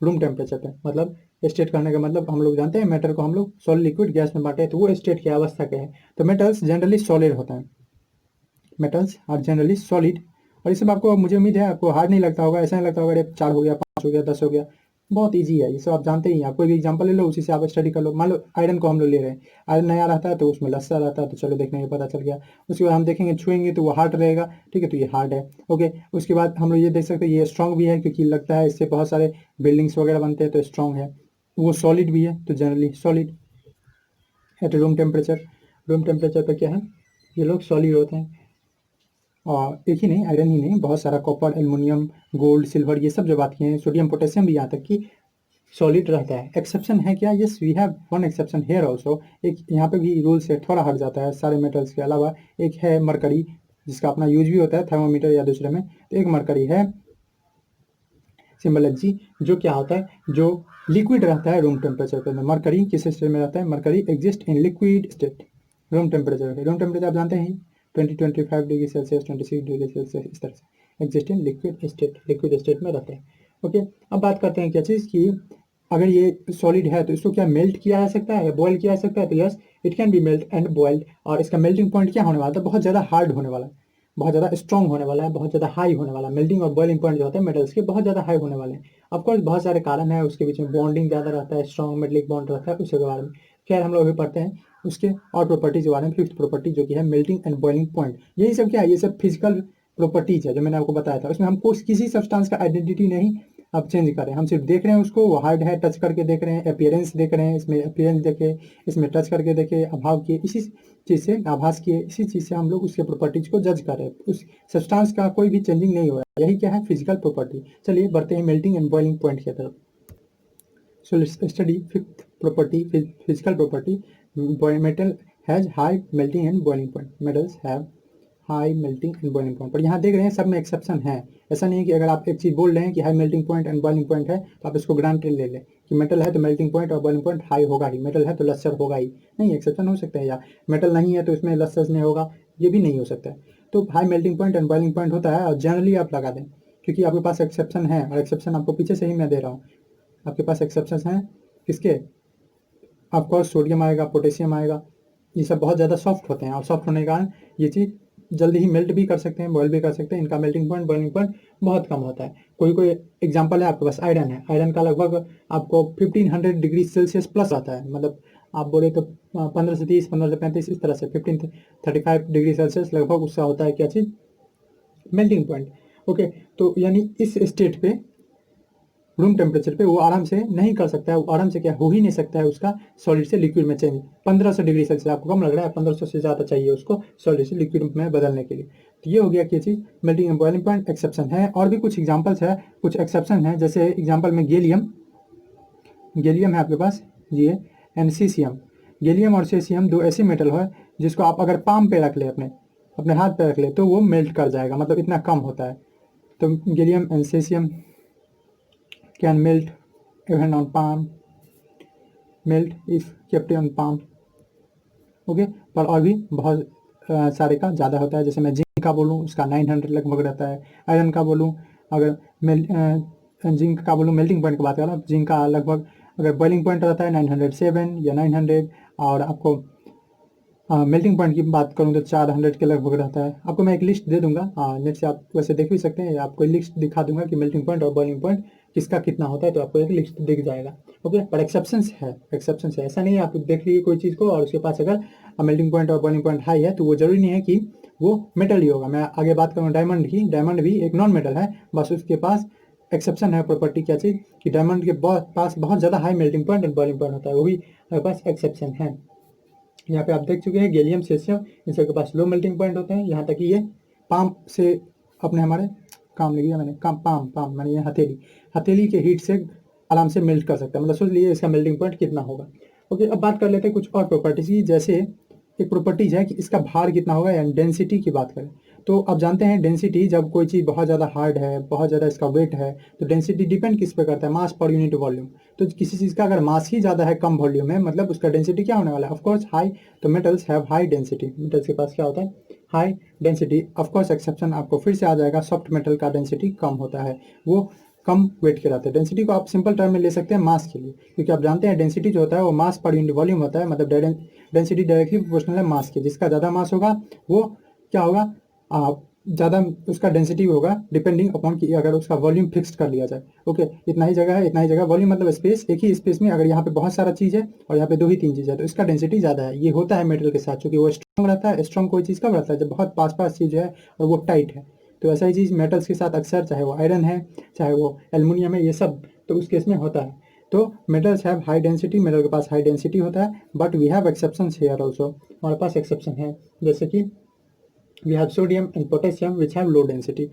रूम टेम्परेचर पे। मतलब स्टेट करने का मतलब हम लोग जानते हैं मैटर को हम लोग सॉलिड, लिक्विड, गैस में बांटे, तो वो स्टेट क्या अवस्था क्या है। तो मेटल्स जनरली सॉलिड होता है, मेटल्स आर जनरली सॉलिड। और ये सब आपको, मुझे उम्मीद है आपको हार्ड नहीं लगता होगा, ऐसा नहीं लगता होगा अरे 4 हो गया, 5 हो गया, 10 हो गया, बहुत इजी है ये सब, आप जानते ही हैं। आप कोई भी एग्जांपल ले लो, उसी से आप स्टडी कर लो। मान लो आयरन को हम लोग ले रहे हैं, आयरन नया रहता है तो उसमें लस्सा रहता है, तो चलो देखने में पता चल गया। उसके बाद हम देखेंगे, छुएंगे तो वो हार्ड रहेगा, ठीक है, तो ये हार्ड है। ओके, उसके बाद हम लोग ये देख सकते हैं ये स्ट्रांग भी है, क्योंकि लगता है इससे बहुत सारे बिल्डिंग्स वगैरह बनते हैं, तो स्ट्रांग है। वो सॉलिड भी है, तो generally solid at room temperature. Room temperature पर क्या है, ये लोग सॉलिड होते हैं। और एक ही नहीं, आयरन ही नहीं, बहुत सारा कॉपर, एल्युमिनियम, गोल्ड, सिल्वर, ये सब जो बात किए हैं, सोडियम, पोटेशियम भी यहाँ तक कि सॉलिड रहता है। एक्सेप्शन है क्या? Yes, we have one exception here also. एक यहाँ पे भी रूल से थोड़ा हट जाता है सारे मेटल्स के अलावा। एक है मरकरी, जिसका अपना यूज भी होता है थर्मामीटर या दूसरे में। तो एक मरकरी है सिंबल एच जी, जो क्या होता है, जो लिक्विड रहता है रूम टेम्परेचर पे। मरकरी किस स्टेट में रहता है? Mercury exist in liquid state room temperature पे। रूम टेम्परेचर आप जानते हैं 20-25 डिग्री सेल्सियस, 26 डिग्री सेल्सियस, इस तरह से exist in liquid state, liquid state में रहते हैं। ओके, अब बात करते हैं क्या चीज़ की, अगर ये सॉलिड है तो इसको क्या मेल्ट किया जा सकता है या बॉयल किया जा सकता है? तो yes, it can be melt and boiled. और इसका मेल्टिंग पॉइंट क्या होने वाला है? बहुत ज़्यादा हार्ड होने वाला है, बहुत ज़्यादा स्ट्रॉन्ग होने वाला है, बहुत ज़्यादा हाई होने वाला है। मेल्टिंग और बॉइलिंग पॉइंट जो होते हैं मेटल्स के, बहुत ज़्यादा हाई होने वाले हैं। ऑफकोर्स बहुत सारे कारण है उसके बीच में, बॉन्डिंग ज़्यादा रहता है, स्ट्रॉन्ग मेटलिक बॉन्ड रहता है, उसके बारे में खैर हम लोग अभी पढ़ते हैं उसके और प्रॉपर्टीज के बारे में। फिफ्थ प्रॉपर्टी जो कि है मेल्टिंग एंड बॉइलिंग पॉइंट, यही सब क्या है, ये सब फिजिकल प्रॉपर्टीज है जो मैंने आपको बताया था। उसमें हमको किसी सब्सटेंस का आइडेंटिटी नहीं अब चेंज करें, हम सिर्फ देख रहे हैं उसको, वो हार्ड है, टच करके देख रहे हैं, अपीयरेंस देख रहे हैं, इसमें अपीयरेंस देखे, इसमें टच करके देखे, अभाव किए, इसी चीज़ से आभास किए, इसी चीज़ से हम लोग उसके प्रॉपर्टीज को जज कर रहे हैं। उस सब्सटेंस का कोई भी चेंजिंग नहीं हो रहा है, यही क्या है, फिजिकल प्रॉपर्टी। चलिए बढ़ते हैं मेल्टिंग एंड बॉइलिंग पॉइंट की तरफ। So let's study fifth property, physical property. Metal has high melting and boiling point. Metals have high melting and boiling point. पर यहाँ देख रहे हैं सब में एक्सेप्शन है। ऐसा नहीं है कि अगर आप एक चीज़ बोल रहे हैं कि high melting point and boiling point है तो आप इसको ग्रांटेड ले लें कि मेटल है तो मेल्टिंग पॉइंट और बॉइलिंग पॉइंट हाई होगा ही, मेटल है तो लस्सर होगा ही। नहीं, एक्सेप्शन हो सकता है, या मेटल नहीं है तो इसमें लस्सर नहीं होगा, ये भी नहीं हो सकता है। तो high melting point and boiling point होता है, और जनरली आप लगा दें क्योंकि आपके पास एक्सेप्शन है, और एक्सेप्शन आपको पीछे से ही मैं दे रहा हूँ। आपके पास एक्सेप्शन हैं किसके? ऑफकोर्स सोडियम आएगा, पोटेशियम आएगा, ये सब बहुत ज़्यादा सॉफ्ट होते हैं, और सॉफ्ट होने के कारण ये चीज़ जल्दी ही मेल्ट भी कर सकते हैं, बॉयल भी कर सकते हैं। इनका मेल्टिंग पॉइंट, बॉइलिंग पॉइंट बहुत कम होता है। कोई कोई एग्जांपल है आपके पास, आयरन है, आयरन का लगभग आपको 1500 डिग्री सेल्सियस प्लस आता है, मतलब आप बोले तो 15 से 30, 15 से 35, इस तरह से 15 से 35 डिग्री सेल्सियस लगभग उसका होता है क्या चीज़, मेल्टिंग पॉइंट। ओके, तो यानी इस स्टेट पे रूम टेम्परेचर पे वो आराम से नहीं कर सकता है, वो आराम से क्या हो ही नहीं सकता है उसका सॉलिड से लिक्विड में चेंज। 1500 डिग्री सेल्सियस आपको कम लग रहा है, 1500 से ज़्यादा चाहिए उसको सॉलिड से लिक्विड में बदलने के लिए। तो ये हो गया क्या चीज़, melting and boiling point exception है। और भी कुछ एग्जाम्पल्स है, कुछ एक्सेप्शन है, जैसे एग्जाम्पल में गैलियम है आपके पास, ये एंड सीसियम। गैलियम और सीसियम दो ऐसे मेटल है जिसको आप अगर पाम पे रख ले, अपने हाथ पे रख ले, तो वो मेल्ट कर जाएगा, मतलब इतना कम होता है। तो gallium and caesium can melt even on palm, melt if kept on palm. Okay, पर और भी बहुत सारे का ज़्यादा होता है। जैसे मैं जिंक का बोलूँ उसका 900 लगभग रहता है। आयरन का बोलूँ, अगर जिंक का बोलूँ, मेल्टिंग पॉइंट की बात कर रहा हूँ, जिंक का लगभग अगर बॉइलिंग पॉइंट रहता है 907 या 900, और आपको मेल्टिंग पॉइंट की बात करूँ तो 400 के लगभग रहता है। आपको मैं एक लिस्ट दे दूंगा, नेट से आप वैसे देख भी सकते हैं, आपको लिस्ट दिखा दूंगा कि मेल्टिंग पॉइंट और बॉइलिंग पॉइंट किसका कितना होता है, तो आपको एक लिस्ट दिख जाएगा। ओके, पर एक्सेप्शंस है, ऐसा नहीं है आप देख लीजिए कोई चीज़ को और उसके पास अगर मेल्टिंग पॉइंट और बॉइलिंग पॉइंट हाई है तो वो जरूरी नहीं है कि वो मेटल ही होगा। मैं आगे बात करूँ डायमंड की, डायमंड भी एक नॉन मेटल है, बस उसके पास एक्सेप्शन है प्रॉपर्टी क्या चीज़ कि डायमंड के पास बहुत ज़्यादा हाई मेल्टिंग पॉइंट और बॉइलिंग पॉइंट होता है, वो भी हमारे पास एक्सेप्शन है। यहाँ पे आप देख चुके हैं गैलियम सेसियम, इन सबके पास लो मेल्टिंग पॉइंट होते हैं, यहाँ तक कि ये पाम से अपने हमारे काम ले लिया मैंने, पाम मैंने ये हथेली के हीट से आराम से मेल्ट कर सकता है, मतलब सोच लीजिए इसका मेल्टिंग पॉइंट कितना होगा। ओके, अब बात कर लेते हैं कुछ और प्रॉपर्टीज की। जैसे एक प्रॉपर्टीज है कि इसका भार कितना होगा, यानी डेंसिटी की बात करें तो आप जानते हैं डेंसिटी, जब कोई चीज़ बहुत ज़्यादा हार्ड है, बहुत ज़्यादा इसका वेट है, तो डेंसिटी डिपेंड किस पे करता है, मास पर यूनिट वॉल्यूम। तो किसी चीज़ का अगर मास ही ज़्यादा है कम वॉल्यूम में, मतलब उसका डेंसिटी क्या होने वाला है, ऑफकोर्स हाई। तो metals have high density, metals के पास क्या होता है, हाई डेंसिटी। ऑफकोर्स एक्सेप्शन आपको फिर से आ जाएगा, सॉफ्ट मेटल का डेंसिटी कम होता है, वो कम वेट के रहते हैं। डेंसिटी को आप सिंपल टर्म में ले सकते हैं मास के लिए, क्योंकि आप जानते हैं डेंसिटी जो होता है वो मास पर यूनिट वॉल्यूम होता है, मतलब डेंसिटी डायरेक्टली प्रोपोर्शनल है मास के। जिसका ज़्यादा मास होगा वो क्या होगा, ज़्यादा उसका डेंसिटी होगा, डिपेंडिंग अपॉन कि अगर उसका वॉल्यूम फिक्स्ड कर लिया जाए। ओके, इतना ही जगह है, इतना ही जगह, वॉल्यूम मतलब स्पेस, एक ही स्पेस में अगर यहाँ पे बहुत सारा चीज़ है और यहाँ पे 2 ही 3 चीज़ है तो इसका डेंसिटी ज़्यादा है। ये होता है मेटल के साथ, क्योंकि वो स्ट्रॉन्ग रहता है। स्ट्रॉन्ग कोई चीज़ कब रहता है, जब बहुत पास चीज़ है और वो टाइट है। तो ऐसा ही चीज़ मेटल्स के साथ अक्सर, चाहे वो आयरन है, चाहे वो एल्युमिनियम है, ये सब तो उस केस में होता है। तो metals have high density, metal के पास हाई डेंसिटी होता है, but we have exceptions here also, हमारे पास एक्सेप्शन है। जैसे कि we have sodium and potassium which have low density,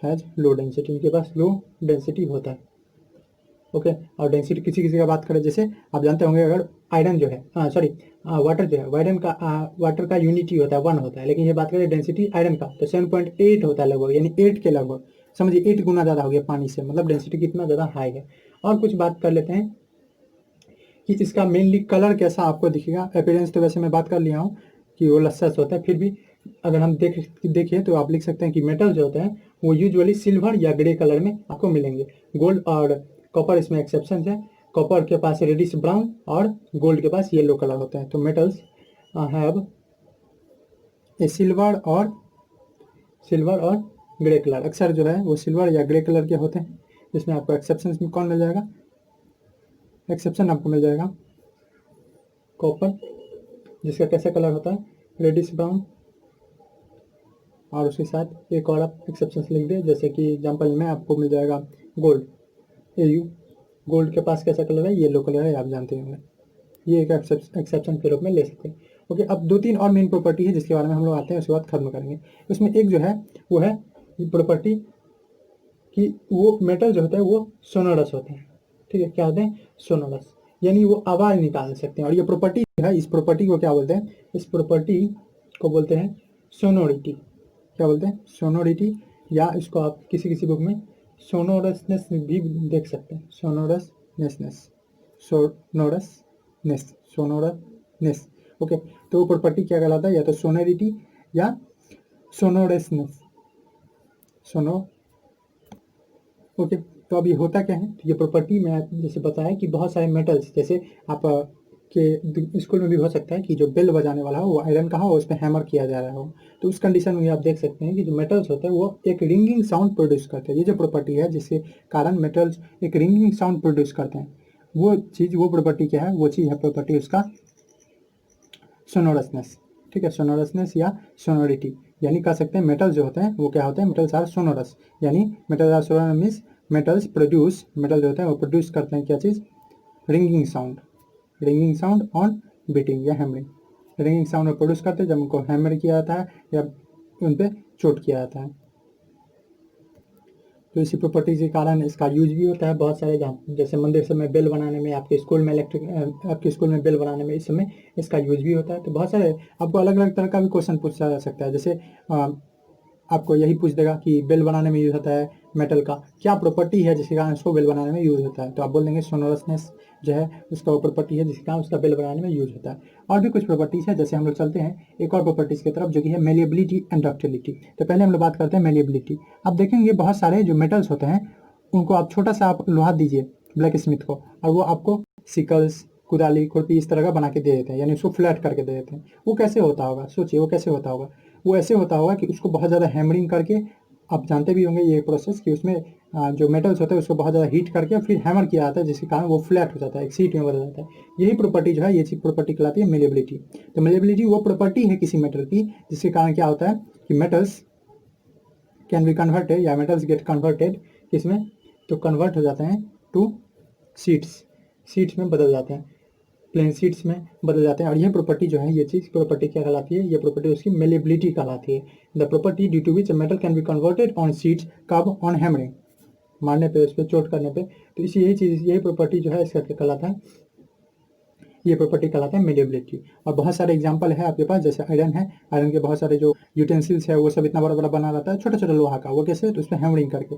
इनके पास लो डेंसिटी होता है। ओके, और डेंसिटी किसी किसी का बात करें, जैसे आप जानते होंगे अगर आयरन जो है, सॉरी वाटर जो है, वाटर का यूनिटी होता है 1 होता है, लेकिन ये बात करें डेंसिटी आयरन का तो 7.8 होता है लगभग, यानी 8 के लगभग, समझिए 8 गुना ज़्यादा हो गया पानी से, मतलब डेंसिटी कितना ज़्यादा हाई है। और कुछ बात कर लेते हैं कि इसका मेनली कलर कैसा आपको दिखेगा। अपीयरेंस तो वैसे मैं बात कर लिया हूँ कि वो लस्सस होता है, फिर भी अगर हम देखिए तो आप लिख सकते हैं कि मेटल जो होते हैं वो यूजुअली सिल्वर या ग्रे कलर में आपको मिलेंगे। गोल्ड और कॉपर इसमें एक्सेप्शन है, कॉपर के पास रेडिश ब्राउन और गोल्ड के पास येलो कलर होता है। तो मेटल्स हैव ए सिल्वर और ग्रे कलर, अक्सर जो है वो सिल्वर या ग्रे कलर के होते हैं। जिसमें आपको एक्सेप्शन में कौन मिल जाएगा, एक्सेप्शन आपको मिल जाएगा कॉपर, जिसका कैसा कलर होता है, रेडिश ब्राउन, और उसके साथ एक और आप एक्सेप्शन लिख दें, जैसे कि एग्जांपल में आपको मिल जाएगा गोल्ड, AU, गोल्ड के पास कैसा कलर है, येलो कलर है, आप जानते होंगे। ये एक एक्सेप्शन के रूप में ले सकते हैं। ओके, अब 2-3 और मेन प्रॉपर्टी है जिसके बारे में हम लोग आते हैं, उसके बाद खत्म करेंगे। उसमें एक जो है वो है प्रॉपर्टी कि वो मेटल जो होता है वो सोनोरस होते हैं। ठीक है, क्या होते हैं, सोनोरस, यानी वो आवाज़ निकाल सकते हैं। और ये प्रॉपर्टी जो है, इस प्रॉपर्टी को क्या बोलते हैं, इस प्रॉपर्टी को बोलते हैं सोनोरिटी। क्या बोलते हैं, सोनोरिटी, या इसको आप किसी किसी बुक में सोनोरसनेस भी देख सकते हैं, सोनोरसनेस। ओके, तो वो प्रॉपर्टी क्या कहलाता है, या तो सोनोरिटी या सोनोरसनेस, ओके। तो अब ये होता क्या है, तो ये प्रॉपर्टी में जैसे बताया कि बहुत सारे मेटल्स, जैसे आप के स्कूल में भी हो सकता है कि जो बेल बजाने वाला हो वो आयरन का हो, उस पर हैमर किया जा रहा हो, तो उस कंडीशन में आप देख सकते हैं कि जो मेटल्स होते हैं वो एक रिंगिंग साउंड प्रोड्यूस करते हैं। ये जो प्रॉपर्टी है जिसके कारण मेटल्स एक रिंगिंग साउंड प्रोड्यूस करते हैं, वो चीज़, वो प्रॉपर्टी क्या है, वो चीज़ है प्रॉपर्टी उसका सोनोरसनेस, ठीक है, सोनोरसनेस या सोनोरिटी, यानी कह सकते हैं मेटल जो होते हैं वो क्या होते हैं, मेटल्स आर सोनोरस, यानी metal are sonorous means metals produce, metal जो होते हैं वो प्रोड्यूस करते हैं क्या चीज़, रिंगिंग साउंड ऑन बीटिंग या हैमरिंग, रिंगिंग साउंड प्रोड्यूस करते हैं जब उनको हैमर किया जाता है या उन पर चोट किया जाता है। तो इसी प्रॉपर्टीज के कारण इसका यूज भी होता है बहुत सारे जहाँ, जैसे मंदिर सब में बेल बनाने में, आपके स्कूल में आपके स्कूल में बेल बनाने में, इस समय इसका यूज भी होता है। तो बहुत सारे आपको अलग अलग तरह का भी क्वेश्चन पूछा जा सकता है, जैसे आपको यही पूछ देगा कि बेल बनाने में यूज होता है मेटल का क्या प्रॉपर्टी है जिसके कारण उसको बेल बनाने में यूज होता है, तो आप बोल देंगे सोनोरसनेस जो है उसका वो प्रॉपर्टी है जिसके कारण उसका बेल बनाने में यूज होता है। और भी कुछ प्रॉपर्टीज है, जैसे हम लोग चलते हैं एक और प्रॉपर्टीज की तरफ जो कि है मेलिएबिलिटी एंड डक्टिलिटी। तो पहले हम लोग बात करते हैं मेलिएबिलिटी। आप देखेंगे बहुत सारे जो मेटल्स होते हैं उनको आप छोटा सा आप लोहा दीजिए ब्लैक स्मिथ को, और वो आपको सिकल्स, कुदाली, खुरपी इस तरह का बना के दे देते हैं, यानी उसको फ्लैट करके दे देते हैं। वो कैसे होता होगा, सोचिए वो कैसे होता होगा। वो ऐसे होता होगा कि उसको बहुत ज़्यादा हैमरिंग करके, आप जानते भी होंगे ये प्रोसेस कि उसमें जो मेटल्स होते हैं उसको बहुत ज़्यादा हीट करके फिर हैमर किया जाता है, जिसके कारण वो फ्लैट हो जाता है, एक शीट में बदल जाता है। यही प्रॉपर्टी जो है, ये चीज प्रॉपर्टी कहलाती है मेलिएबिलिटी। तो मेलिएबिलिटी वो प्रॉपर्टी है किसी मेटल की जिसके कारण क्या होता है कि मेटल्स कैन बी कन्वर्टेड या मेटल्स गेट कन्वर्टेड किसमें, तो कन्वर्ट हो जाते हैं टू सीड्स में बदल जाते हैं, प्लेन सीड्स में बदल जाते हैं। और यह प्रॉपर्टी जो है, ये चीज़ प्रॉपर्टी क्या कहलाती है, ये प्रॉपर्टी उसकी मेलिएबिलिटी कहलाती है। The property due to which metal can be converted on sheets, कब, ऑन हैमरिंग, मारने पे, उस पर चोट करने पे। तो इसी यही चीज़, यही प्रॉपर्टी जो है इसका क्या कहलाता है, ये प्रॉपर्टी कहलाता है मेलिएबिलिटी। और बहुत सारे एग्जांपल है आपके पास, जैसे आयरन है, आयरन के बहुत सारे जो यूटेंसिल्स है वो सब इतना बड़ा बड़ा बना रहता है, छोटा छोटा लोहा का, वो कैसे, तो उसमें हैमरिंग करके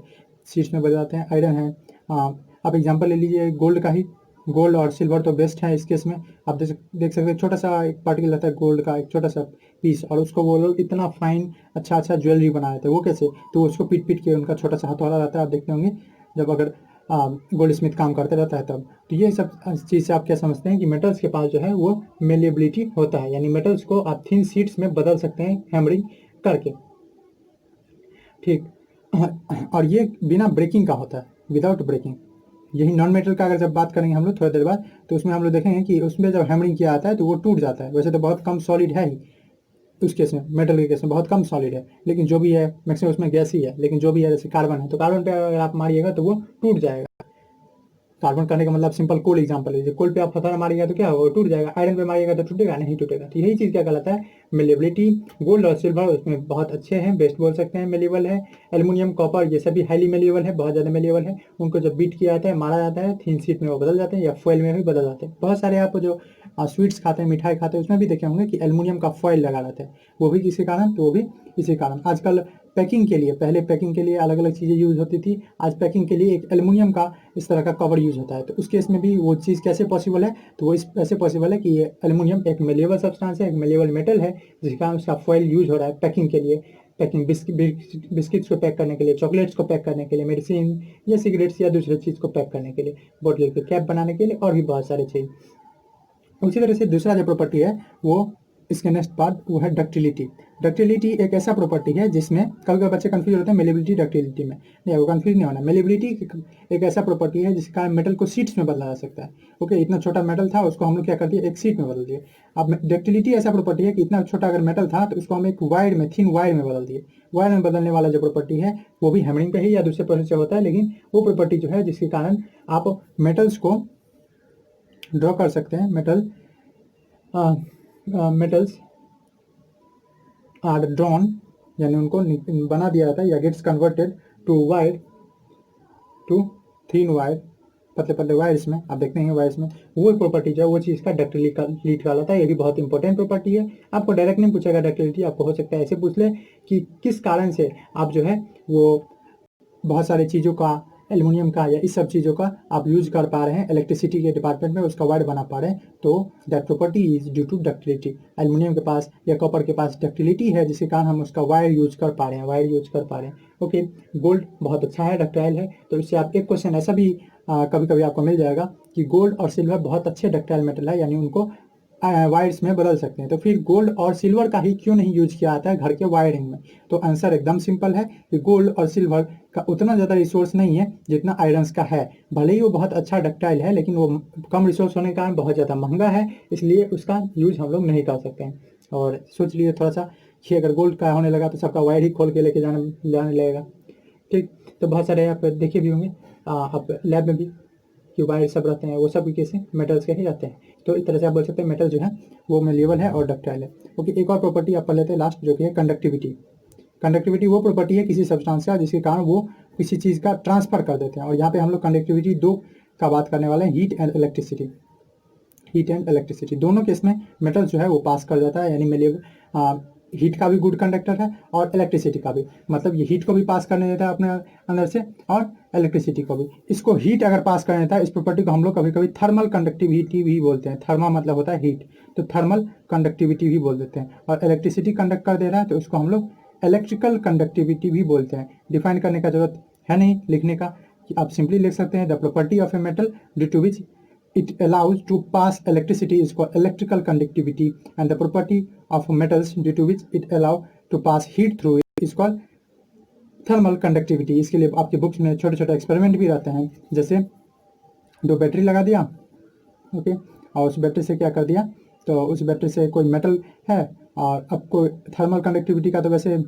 सीड्स में बदल जाते हैं। आयरन है, आप एग्जाम्पल ले लीजिए गोल्ड का ही, गोल्ड और सिल्वर तो बेस्ट है इस केस में। आप देख सकते हैं छोटा सा एक पार्टिकल रहता है गोल्ड का, एक छोटा सा पीस, और उसको वो लोग इतना फाइन अच्छा ज्वेलरी बना देते हैं। वो कैसे, तो उसको पीट पीट के, उनका छोटा सा हथौड़ा रहता है, आप देखते होंगे जब अगर गोल्ड स्मिथ काम करते रहता है तब। तो ये सब चीज़ से आप क्या समझते हैं कि मेटल्स के पास जो है वो मेलिएबिलिटी होता है, यानी मेटल्स को आप थिन शीट्स में बदल सकते हैं हैमरिंग करके, ठीक। और ये बिना ब्रेकिंग का होता है, विदाउट ब्रेकिंग। यही नॉन मेटल का अगर जब बात करेंगे हम लोग थोड़ी देर बाद, तो उसमें हम लोग देखेंगे कि उसमें जब हैमरिंग किया जाता है तो वो टूट जाता है। वैसे तो बहुत कम सॉलिड है ही उस केस में, मेटल के केस में बहुत कम सॉलिड है, लेकिन जो भी है मैक्सिमम उसमें गैस ही है, लेकिन जो भी है जैसे कार्बन है, तो कार्बन पे अगर आप मारिएगा तो वो टूट जाएगा। कार्बन करने का मतलब सिंपल कोल एग्जांपल लीजिए, कोल पे आप हथौड़ा मारिएगा तो क्या होगा, वो टूट जाएगा। आयरन पे मारिएगा तो टूटेगा नहीं, टूटेगा। तो यही चीज़ क्या कहलाता है, मेलिएबिलिटी। गोल्ड और सिल्वर उसमें बहुत अच्छे हैं, बेस्ट बोल सकते हैं, मेलिएबल है। एल्युमिनियम, कॉपर, ये सभी हाईली मेलिएबल है, बहुत ज़्यादा मेलिएबल है। उनको जब बीट किया जाता है, मारा जाता है, थिन शीट में वो बदल जाते हैं या फॉइल में भी बदल जाते हैं। बहुत सारे आप जो स्वीट्स खाते हैं, मिठाई खाते हैं, उसमें भी देखे होंगे कि एल्युमिनियम का फॉइल लगा रहता है, वो भी किसी कारण, तो वो भी इसी कारण। आजकल पैकिंग के लिए, पहले पैकिंग के लिए अलग अलग चीज़ें यूज होती थी, आज पैकिंग के लिए एक एल्युमिनियम का इस तरह का कवर यूज होता है। तो उस केस में भी वो चीज़ कैसे पॉसिबल है, तो वो इस ऐसे पॉसिबल है कि ये एल्युमिनियम एक मेलिएबल सब्सटेंस है, एक मेलिएबल मेटल है, जिसके कारण उसका फॉइल यूज हो रहा है पैकिंग के लिए। पैकिंग बिस्किट्स को पैक करने के लिए, चॉकलेट्स को पैक करने के लिए, मेडिसिन या सिगरेट्स या दूसरे चीज़ को पैक करने के लिए, बोतल के कैप बनाने के लिए, और भी बहुत सारे चीज़। उसी तरह से दूसरा जो प्रॉपर्टी है वो, इसके नेक्स्ट पार्ट वो है डक्टिलिटी। डक्टिलिटी एक ऐसा प्रॉपर्टी है जिसमें कभी कभी बच्चे कंफ्यूज होते हैं मेलिएबिलिटी डक्टिलिटी में, नहीं, वो कंफ्यूज नहीं होना। मेलिएबिलिटी एक ऐसा प्रॉपर्टी है जिसके कारण मेटल को शीट्स में बदला जा सकता है। ओके, इतना छोटा मेटल था उसको हम लोग क्या कर दिए, एक शीट में बदल दिए। अब डक्टिलिटी ऐसा प्रॉपर्टी है कि इतना छोटा अगर मेटल था तो उसको हम एक वायर में, थिन वायर में बदल दिए। वायर में बदलने वाला जो प्रॉपर्टी है वो भी हैमरिंग पे ही या दूसरे प्रोसेस से होता है, लेकिन वो प्रॉपर्टी जो है जिसके कारण आप मेटल्स को ड्रॉ कर सकते हैं। मेटल्स आर ड्रॉन, यानी उनको बना दिया जाता है या gets converted to wire, to thin wire, पतले पतले वायर्स में। आप देखते हैं वायर्स में वो प्रॉपर्टी जो है वो चीज़ का डक्टिलिटी कहलाता है। ये भी बहुत इंपॉर्टेंट प्रॉपर्टी है। आपको डायरेक्ट नहीं पूछेगा डक्टिलिटी, आपको हो सकता है ऐसे पूछ ले कि किस कारण से आप जो है वो बहुत सारी चीज़ों का, एल्युमिनियम का या इस सब चीज़ों का आप यूज कर पा रहे हैं इलेक्ट्रिसिटी के डिपार्टमेंट में, उसका वायर बना पा रहे हैं, तो that property is due to ductility. Aluminium के पास या कॉपर के पास डक्टिलिटी है जिसके कारण हम उसका वायर यूज कर पा रहे हैं, ओके। गोल्ड बहुत अच्छा है, डक्टाइल है, तो इससे आप एक क्वेश्चन ऐसा भी कभी कभी आपको मिल जाएगा कि गोल्ड और सिल्वर बहुत अच्छे डक्टाइल मेटल है, यानी उनको वायर्स में बदल सकते हैं। तो फिर गोल्ड और सिल्वर का ही क्यों नहीं यूज किया जाता है घर के वायरिंग में? तो आंसर एकदम सिंपल है कि गोल्ड और सिल्वर का उतना ज़्यादा रिसोर्स नहीं है जितना आयरन्स का है। भले ही वो बहुत अच्छा डक्टाइल है, लेकिन वो कम रिसोर्स होने के कारण बहुत ज़्यादा महंगा है, इसलिए उसका यूज हम लोग नहीं कर सकते हैं। और सोच लिए थोड़ा सा कि अगर गोल्ड का होने लगा तो सबका वायर ही खोल के लेके जाने लगेगा। ठीक, तो बहुत सारे आप देखे भी होंगे आप लैब में भी कि वायर सब रहते हैं, वो सब भी कैसे मेटल्स के ही रहते हैं। तो इस तरह से आप बोल सकते हैं मेटल जो है वो मेलेबल है और डक्टाइल है। ओके, एक और प्रॉपर्टी आप पढ़ लेते हैं लास्ट, जो कि है कंडक्टिविटी। कंडक्टिविटी वो प्रॉपर्टी है किसी सब्सटेंस का जिसके कारण वो किसी चीज़ का ट्रांसफर कर देते हैं। और यहाँ पे हम लोग कंडक्टिविटी दो का बात करने वाले हैं, heat and electricity. Heat and electricity दोनों केस में मेटल जो है वो पास कर जाता है, यानी मेलेबल हीट का भी गुड कंडक्टर है और इलेक्ट्रिसिटी का भी। मतलब ये हीट को भी पास करने देता है अपने अंदर से और इलेक्ट्रिसिटी को भी। इसको हीट अगर पास करने देता है, इस प्रॉपर्टी को हम लोग कभी कभी थर्मल कंडक्टिविटी भी बोलते हैं। थर्मा मतलब होता है हीट, तो थर्मल कंडक्टिविटी भी बोल देते हैं। और इलेक्ट्रिसिटी कंडक्ट कर दे रहा है तो उसको हम लोग इलेक्ट्रिकल कंडक्टिविटी भी बोलते हैं। डिफाइन करने का जरूरत है नहीं लिखने का, कि आप सिंपली लिख सकते हैं the property of a metal due to which it allows to pass electricity is called electrical conductivity, and the property of metals due to which it allow to pass heat through it is called thermal conductivity। इसके लिए आपके books में छोटे छोटे experiment भी रहते हैं, जैसे दो बैटरी लगा दिया, ओके, और उस बैटरी से क्या कर दिया, तो उस बैटरी से कोई मेटल है और आपको थर्मल कंडक्टिविटी का तो वैसे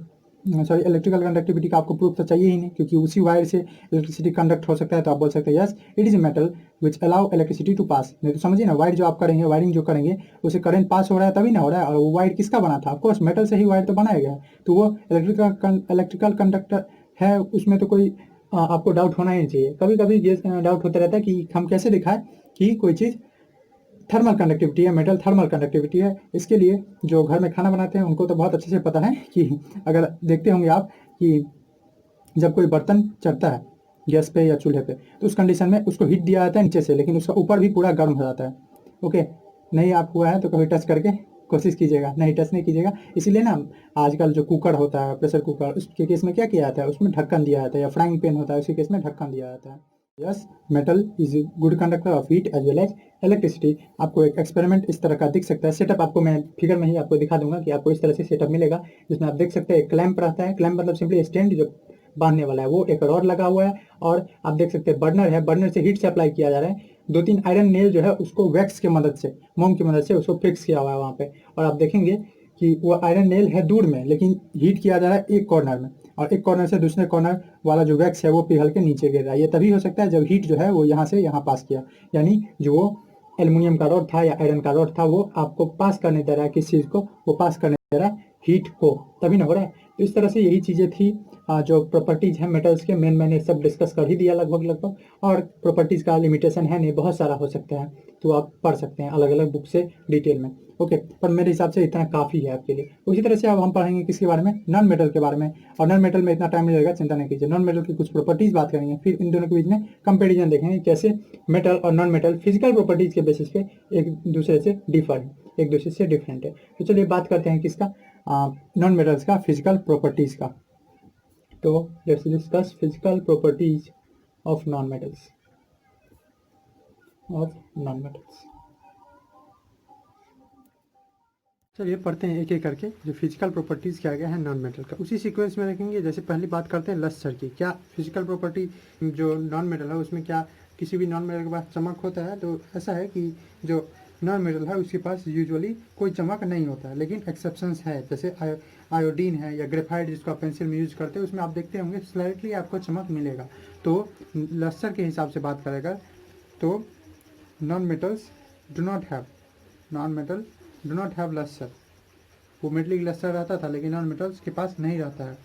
सॉरी इलेक्ट्रिकल कंडक्टिविटी का आपको प्रूफ तो चाहिए ही नहीं, क्योंकि उसी वायर से इलेक्ट्रिसिटी कंडक्ट हो सकता है। तो आप बोल सकते हैं yes it is a metal which allow electricity to pass. नहीं तो समझिए ना, वायर जो आप करेंगे, वायरिंग जो करेंगे, उसे करंट पास हो रहा है तभी ना हो रहा है। और वो वायर किसका बना था? ऑफकोर्स मेटल से ही वायर तो बनाया गया है, तो वो इलेक्ट्रिकल कंडक्टर है, उसमें तो कोई आपको डाउट होना ही नहीं चाहिए। कभी कभी ये डाउट होता रहता है कि हम कैसे दिखाएं कि कोई चीज़ थर्मल कंडक्टिविटी है, मेटल थर्मल कंडक्टिविटी है। इसके लिए जो घर में खाना बनाते हैं उनको तो बहुत अच्छे से पता है कि अगर देखते होंगे आप कि जब कोई बर्तन चढ़ता है गैस पे या चूल्हे पे, तो उस कंडीशन में उसको हीट दिया जाता है नीचे से, लेकिन उसका ऊपर भी पूरा गर्म हो जाता है। ओके, नहीं आप हुआ है तो कभी टच करके कोशिश कीजिएगा, नहीं टच नहीं कीजिएगा। इसीलिए ना आजकल जो कुकर होता है, प्रेशर कुकर, उसके केस में क्या किया जाता है, उसमें ढक्कन दिया जाता है, या फ्राइंग पैन होता है उसके केस में ढक्कन दिया जाता है। Yes, metal is good conductor of heat as well as electricity. आपको एक एक्सपेरिमेंट इस तरह का दिख सकता है। सेटअप आपको मैं फिगर में ही आपको दिखा दूंगा कि आपको इस तरह से सेटअप मिलेगा, जिसमें आप देख सकते हैं एक क्लैंप रहता है। क्लैंप मतलब सिंपली स्टैंड जो बांधने वाला है, वो एक रॉड लगा हुआ है, और आप देख सकते हैं बर्नर है, बर्नर से हीट से अप्लाई किया जा रहा है। दो तीन आयरन नेल जो है उसको वैक्स की मदद से, मोम की मदद से उसको फिक्स किया हुआ है वहाँ पे। और आप देखेंगे कि वो आयरन नेल है दूर में, लेकिन हीट किया जा रहा है एक कॉर्नर में, और एक कॉर्नर से दूसरे कॉर्नर वाला जो वैक्स है वो पिघल के नीचे गिर रहा है। ये तभी हो सकता है जब हीट जो है वो यहाँ से यहाँ पास किया, यानी जो वो एल्युमिनियम का रॉड था या आयरन का रॉड था, वो आपको पास करने दे रहा है किस चीज़ को, वो पास करने दे रहा है हीट को, तभी ना हो रहा है। तो इस तरह से यही चीज़ें थी जो प्रॉपर्टीज हैं मेटल्स के, मेन मैंने सब डिस्कस कर ही दिया लगभग। और प्रॉपर्टीज का लिमिटेशन है नहीं, बहुत सारा हो सकता है, तो आप पढ़ सकते हैं अलग अलग बुक से डिटेल में। ओके, पर मेरे हिसाब से इतना काफ़ी है आपके लिए। उसी तरह से अब हम पढ़ेंगे किसके बारे में, नॉन मेटल के बारे में। और नॉन मेटल में इतना टाइम नहीं लगेगा, चिंता नहीं कीजिए। नॉन मेटल की कुछ प्रॉपर्टीज बात करेंगे, फिर इन दोनों के बीच में कंपेरिजन देखेंगे कैसे मेटल और नॉन मेटल फिजिकल प्रॉपर्टीज के बेसिस पे एक दूसरे से डिफर है, एक दूसरे से डिफरेंट है। तो चलिए बात करते हैं किसका, नॉन मेटल्स का फिजिकल प्रॉपर्टीज का। तो let's discuss physical properties of non metals, चलिए पढ़ते हैं एक एक करके जो फिजिकल प्रॉपर्टीज़ क्या क्या है नॉन मेटल का। उसी सीक्वेंस में रखेंगे। जैसे पहली बात करते हैं लस्टर की। क्या फिजिकल प्रॉपर्टी जो नॉन मेटल है उसमें क्या किसी भी नॉन मेटल के पास चमक होता है? तो ऐसा है कि जो नॉन मेटल है उसके पास यूजुअली कोई चमक नहीं होता है, लेकिन एक्सेप्शंस है। जैसे आयोडीन है या ग्रेफाइट जिसको आप पेंसिल में यूज करते हैं, उसमें आप देखते होंगे स्लाइटली आपको चमक मिलेगा। तो लस्टर के हिसाब से बात करेगा तो non metals do not have lustre. वो मेटलिक लस्टर रहता था, लेकिन नॉन मेटल्स के पास नहीं रहता है,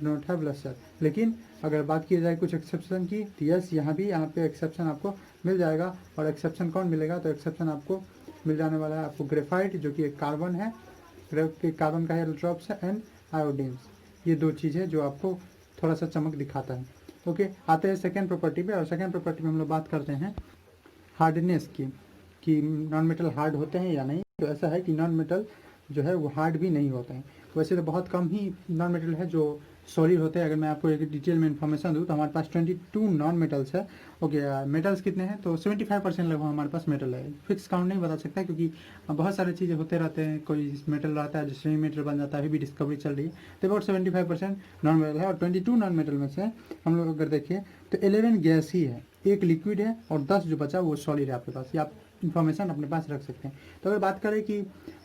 डू नॉट हैव लस्टर। लेकिन अगर बात की जाए कुछ एक्सेप्शन की, तो यस यहाँ पे एक्सेप्शन आपको मिल जाएगा। और एक्सेप्शन कौन मिलेगा? तो एक्सेप्शन आपको मिल जाने वाला है आपको ग्रेफाइट, जो कि एक कार्बन है, कार्बन का एलोट्रॉप्स है, एंड आयोडीन्स। ये दो चीज़ें जो आपको थोड़ा सा चमक दिखाता है। ओके, आते हैं सेकेंड प्रॉपर्टी पे। और सेकेंड प्रॉपर्टी में हम लोग बात करते हैं हार्डनेस की, कि नॉन मेटल हार्ड होते हैं या नहीं। तो ऐसा है कि नॉन मेटल जो है वो हार्ड भी नहीं होते हैं। वैसे तो बहुत कम ही नॉन मेटल है जो सॉलिड होते हैं। अगर मैं आपको एक डिटेल में इन्फॉर्मेशन दूँ तो हमारे पास 22 नॉन मेटल्स है। ओके, मेटल्स कितने हैं तो 75% लगभग हमारे पास मेटल है। फिक्स काउंट नहीं बता सकता क्योंकि बहुत सारी चीज़ें होते रहते हैं, कोई मेटल रहता है जो सेमी मेटल बन जाता है, अभी भी डिस्कवरी चल रही है। तो अबाउट 75% नॉन मेटल है और 22 नॉन मेटल में से हम लोग अगर देखिए तो 11 गैस ही है, एक लिक्विड है और 10 जो बचा वो सॉलिड है आपके पास। ये आप इन्फॉर्मेशन अपने पास रख सकते हैं। तो अगर बात करें कि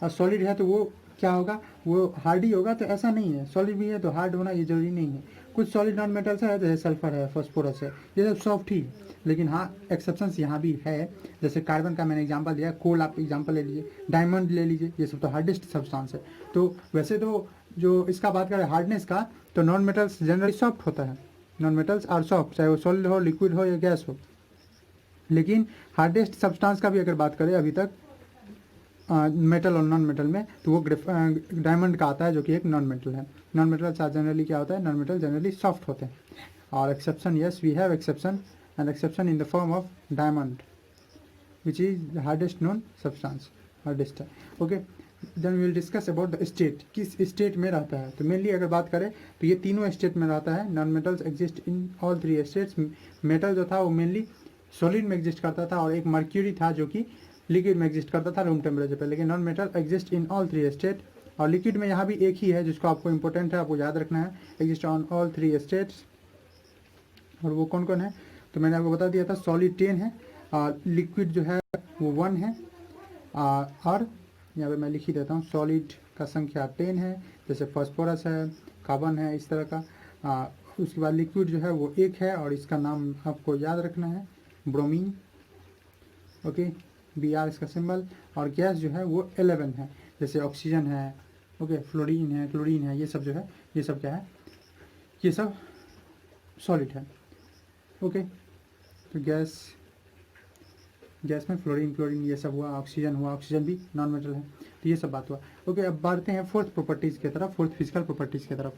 सॉलिड है तो वो क्या होगा, वो हार्ड ही होगा, तो ऐसा नहीं है। सॉलिड भी है तो हार्ड होना ये जरूरी नहीं है। कुछ सॉलिड नॉन मेटल्स है जैसे सल्फर है, फॉस्फोरस है, ये सब सॉफ्ट ही है। लेकिन हाँ, एक्सेप्शंस यहाँ भी है। जैसे कार्बन का मैंने एग्जांपल दिया, कोल आप एग्जांपल ले लीजिए, डायमंड ले लीजिए, ये सब तो हार्डेस्ट सब्सटेंस है। तो वैसे तो जो इसका बात करें हार्डनेस का, तो नॉन मेटल्स जनरली सॉफ्ट होता है। नॉन मेटल्स आर सॉफ्ट, चाहे वो सॉलिड हो, लिक्विड हो या गैस हो। लेकिन हार्डेस्ट सब्सटेंस का भी अगर बात करें अभी तक मेटल और नॉन मेटल में, तो वो डायमंड का आता है जो कि एक नॉन मेटल है। नॉन मेटल जनरली क्या होता है, नॉन मेटल जनरली सॉफ्ट होते हैं। और exception, yes we have exception, and exception in the form of diamond which is hardest known substance, hardest है। Okay, then we will discuss about the state, किस state में रहता है। तो mainly अगर बात करें तो ये तीनों स्टेट में रहता है। Non metals exist in all 3 states. Metal जो था वो मेनली सॉलिड में एग्जिस्ट करता था, और एक मर्क्यूरी था जो कि लिक्विड में एग्जिस्ट करता था रूम टेम्परेचर पर। लेकिन non metal exist in all 3 state, और लिक्विड में यहाँ भी एक ही है जिसको आपको इंपॉर्टेंट है, आपको याद रखना है, एग्जिस्ट ऑन ऑल 3 स्टेट्स। और वो कौन कौन है तो मैंने आपको बता दिया था, सॉलिड 10 है, और लिक्विड जो है वो 1 है, और यहाँ पे मैं लिख ही देता हूँ, सॉलिड का संख्या 10 है, जैसे फास्फोरस है, कार्बन है, इस तरह का। उसके बाद लिक्विड जो है वो 1 है, और इसका नाम आपको याद रखना है, ब्रोमीन। ओके, Br इसका सिंबल। और गैस जो है वो 11 है, जैसे ऑक्सीजन है, ओके, फ्लोरीन है, क्लोरीन है, ये सब जो है, ये सब क्या है, ये सब सॉलिड है। ओके, तो गैस में फ्लोरीन, क्लोरीन ये सब हुआ, ऑक्सीजन हुआ, ऑक्सीजन भी नॉन मेटल है। तो ये सब बात हुआ। ओके, अब बढ़ते हैं फोर्थ प्रॉपर्टीज़ की तरफ, फोर्थ फिजिकल प्रॉपर्टीज़ की तरफ।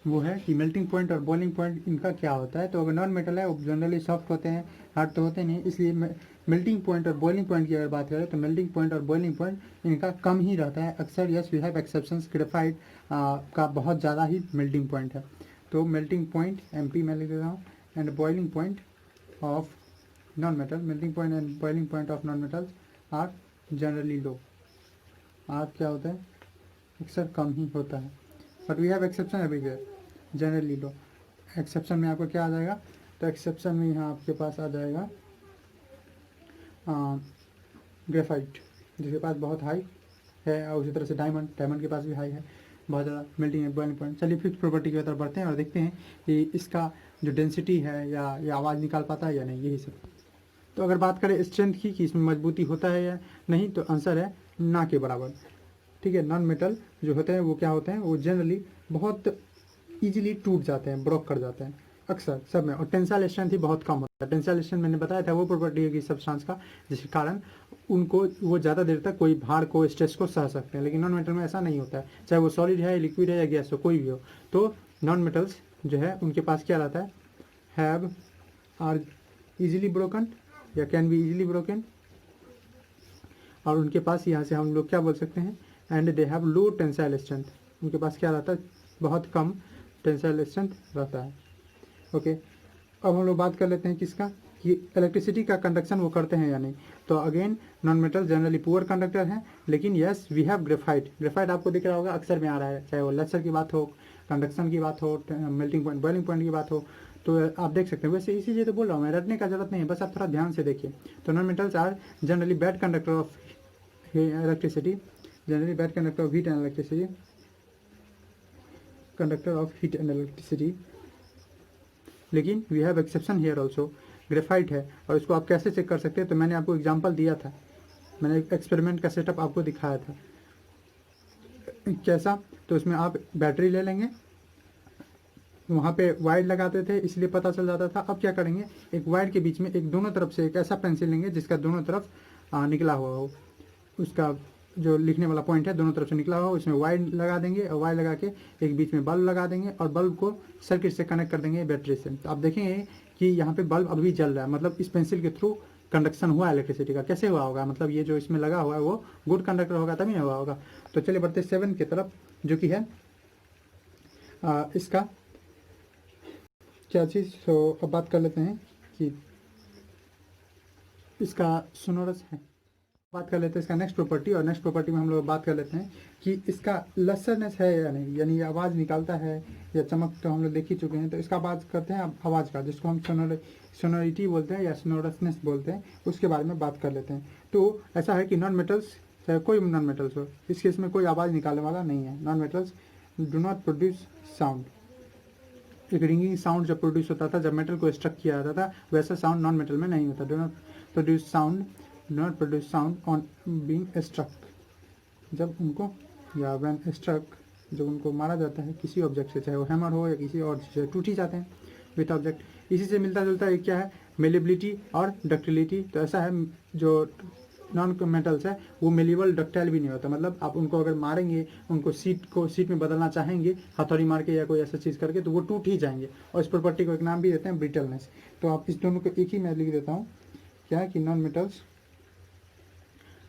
वो है कि मेल्टिंग पॉइंट और बॉइलिंग पॉइंट इनका क्या होता है। तो अगर नॉन मेटल है वो जनरली सॉफ्ट होते हैं, हार्ड तो होते नहीं, इसलिए मेल्टिंग पॉइंट और बॉइलिंग पॉइंट की अगर बात करें तो मेल्टिंग पॉइंट और बॉइलिंग पॉइंट इनका कम ही रहता है अक्सर। Yes we have exceptions, graphite का बहुत ज़्यादा ही मेल्टिंग पॉइंट है। तो मेल्टिंग पॉइंट MP मैं लिख देता हूँ, and boiling point of non metal, melting point and boiling point of non metals are generally low. Are क्या होता है, अक्सर कम ही होता है, but we have exception everywhere, generally low. Exception में आपको क्या आ जाएगा, तो एक्सेप्शन में यहाँ आपके पास आ जाएगा ग्रेफाइट, जिसके पास बहुत हाई है, और उसी तरह से डायमंड के पास भी हाई है, बहुत ज़्यादा मेल्टिंग एंड बॉइलिंग पॉइंट। चलिए फिफ्थ प्रॉपर्टी की तरफ बढ़ते हैं और देखते हैं कि इसका जो डेंसिटी है या ये आवाज़ निकाल पाता है या नहीं, यही सब। तो अगर बात करें स्ट्रेंथ की कि इसमें मजबूती होता है या नहीं, तो आंसर है ना के बराबर। ठीक है, नॉन मेटल जो होते हैं वो क्या होते हैं, वो जनरली बहुत ईजिली टूट जाते हैं, ब्रोक कर जाते हैं अक्सर सब में, और टेंसाइल स्ट्रेंथ ही बहुत कम होता है। टेंसाइल स्ट्रेंथ मैंने बताया था वो प्रॉपर्टी है कि सब्सटेंस का, जिसके कारण उनको वो ज़्यादा देर तक कोई भार को, स्ट्रेस को सह सकते हैं। लेकिन नॉन मेटल में ऐसा नहीं होता है, चाहे वो सॉलिड है, लिक्विड है या गैस हो, कोई भी हो। तो नॉन मेटल्स जो है उनके पास क्या रहता है, हैव, आर इजीली ब्रोकन या कैन बी इजीली ब्रोकन, और उनके पास यहाँ से हम लोग क्या बोल सकते हैं, and they have low tensile strength. उनके पास क्या रहता है, बहुत कम टेंसाइल स्ट्रेंथ रहता है। ओके, अब हम लोग बात कर लेते हैं किसका, कि इलेक्ट्रिसिटी का कंडक्शन वो करते हैं या नहीं। तो again non metal generally poor conductor हैं, लेकिन yes we have graphite. Graphite आपको दिख रहा होगा, अक्सर में आ रहा है, चाहे वो लेक्चर की बात हो, कंडक्शन की बात हो, मेल्टिंग पॉइंट, बॉइलिंग पॉइंट की बात हो, तो आप देख सकते हैं। वैसे इसीलिए तो बोल रहा हूँ मैं, रटने का जरूरत नहीं है, बस आप थोड़ा ध्यान से देखिए। तो non metals are generally bad conductor of electricity, generally bad conductor of heat and electricity, conductor of heat and electricity. लेकिन we have exception here also, graphite है। और इसको आप कैसे चेक कर सकते हैं, तो मैंने आपको एग्जांपल दिया था, मैंने एक एक्सपेरिमेंट का सेटअप आपको दिखाया था कैसा। तो इसमें आप बैटरी ले लेंगे, वहाँ पे वायर लगाते थे इसलिए पता चल जाता था। अब क्या करेंगे, एक वायर के बीच में एक दोनों तरफ से एक ऐसा पेंसिल लेंगे जिसका दोनों तरफ निकला हुआ हो, उसका जो लिखने वाला पॉइंट है दोनों तरफ से निकला हुआ, उसमें वायर लगा देंगे, और वायर लगा के एक बीच में बल्ब लगा देंगे, और बल्ब को सर्किट से कनेक्ट कर देंगे बैटरी से। तो आप देखेंगे कि यहाँ पे बल्ब अभी जल रहा है, मतलब इस पेंसिल के थ्रू कंडक्शन हुआ इलेक्ट्रिसिटी का। कैसे हुआ होगा, मतलब ये जो इसमें लगा हुआ है वो गुड कंडक्टर होगा तभी ना हुआ होगा। तो चलिए बढ़ते 7 की तरफ, जो कि है इसका क्या चीज़, तो अब बात कर लेते हैं कि इसका सोनोरस है, बात कर लेते हैं इसका नेक्स्ट प्रॉपर्टी। और नेक्स्ट प्रॉपर्टी में हम लोग बात कर लेते हैं कि इसका लसरनेस है या नहीं, यानी आवाज़ निकालता है या चमक, तो हम लोग देख ही चुके हैं। तो इसका बात करते हैं अब आवाज़ का, जिसको हम सोनोरिटी बोलते हैं या सोनोरसनेस बोलते हैं, उसके बारे में बात कर लेते हैं। तो ऐसा है कि नॉन मेटल्स, चाहे कोई नॉन मेटल्स हो, इस केस में कोई आवाज़ निकालने वाला नहीं है। Non metals do not produce sound. एक रिंगिंग साउंड जब प्रोड्यूस होता था, जब मेटल को स्ट्रक किया जाता था, वैसा साउंड नॉन मेटल में नहीं होता। Do not produce sound on being struck, जब उनको या व्हेन स्ट्रक, जब उनको मारा जाता है किसी ऑब्जेक्ट से, चाहे वो हैमर हो या किसी और चीज़ से, टूट ही जाते हैं विथ ऑब्जेक्ट। इसी से मिलता जुलता एक क्या है, मेलेबिलिटी और डक्टिलिटी। तो ऐसा है जो नॉन मेटल्स है वो मेलेबल डक्टाइल भी नहीं होता, मतलब आप उनको अगर मारेंगे, उनको सीट में बदलना चाहेंगे हथौड़ी मार के या कोई ऐसा चीज़ करके, तो वो टूट ही जाएंगे। और इस प्रॉपर्टी को एक नाम भी देते हैं ब्रिटलनेस। तो आप इस दोनों को एक ही मैं लिख देता हूँ, क्या है कि non metals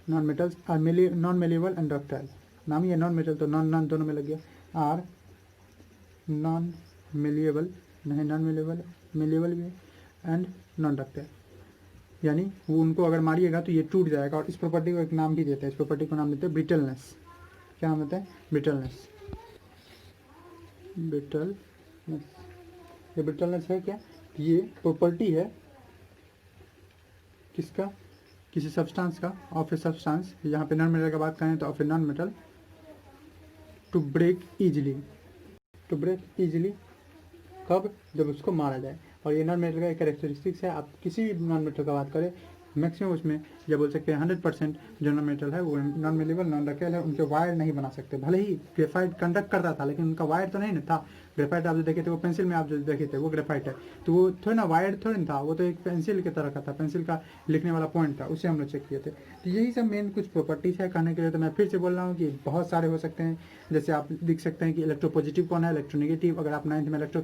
are non malleable and ductile. नाम ही है नॉन मेटल, तो नॉन दोनों में लग गया। आर नॉन मेलेबल, नहीं नॉन मेलेबल भी है, एंड नॉन डक्टाइल, यानी वो उनको अगर मारिएगा तो ये टूट जाएगा। और इस प्रॉपर्टी को एक नाम भी देते हैं, इस प्रॉपर्टी को नाम देते हैं ब्रिटलनेस। क्या नाम देते हैं? ब्रिटलनेस। ये ब्रिटलनेस है क्या? ये प्रॉपर्टी है किसका? किसी सब्सटेंस का, ऑफ ए सब्सटेंस, यहाँ पे नॉन मेटल का बात करें तो of a non metal to break easily. कब? जब उसको मारा जाए। और ये नॉन मेटल का एक कैरेक्टरिस्टिक्स है। आप किसी भी नॉन मेटल का बात करें, मैक्सिमम उसमें ये बोल सकते हैं 100% जो नॉन मेटल है वो नॉन मेलेबल, नॉन डक्टाइल है, उनके वायर नहीं बना सकते। भले ही ग्रेफाइट कंडक्ट करता था, लेकिन उनका वायर तो नहीं ना था। ग्रेफाइट आप जो देखे थे, वो पेंसिल में आप जो देखे थे वो ग्रेफाइट है, तो वो थोड़ी ना वायर थोड़ी ना था, वो तो एक पेंसिल की तरह का था, पेंसिल का लिखने वाला पॉइंट था, उसे हम लोग चेक किए थे। तो यही सब मेन कुछ प्रॉपर्टीज़ है कहने के लिए। तो मैं फिर से बोल रहा हूँ कि बहुत सारे हो सकते हैं। जैसे आप लिख सकते हैं कि इलेक्ट्रोपॉजिटिव कौन है, इलेक्ट्रोनेगेटिव। अगर आप 9th में इलेक्ट्रो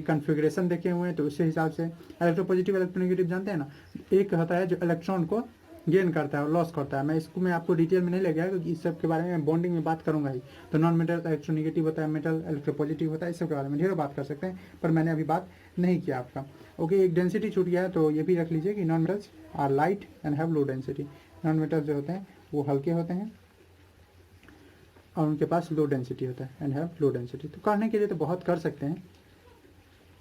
कन्फिग्रेशन देखे हुए हैं तो उससे हिसाब से इलेक्ट्रोपॉजिटिव इलेक्ट्रोनेगेटिव जानते हैं ना। एक होता है जो इलेक्ट्रॉन को गेन करता है और लॉस करता है। मैं आपको डिटेल में नहीं ले गया क्योंकि इस सब के बारे में बॉन्डिंग में बात करूंगा ही। तो नॉन मेटल इलेक्ट्रोनेगेटिव होता है, मेटल इलेक्ट्रोपॉजिटिव होता है, इस सब के बारे में ढेरों बात कर सकते हैं, पर मैंने अभी बात नहीं किया आपका। ओके, एक डेंसिटी छूट गया है, तो ये भी रख लीजिए कि non metals are light and have low density. Non metals जो होते हैं वो हल्के होते हैं और उनके पास लो डेंसिटी होता है, एंड हैव लो डेंसिटी। तो करने के लिए तो बहुत कर सकते हैं,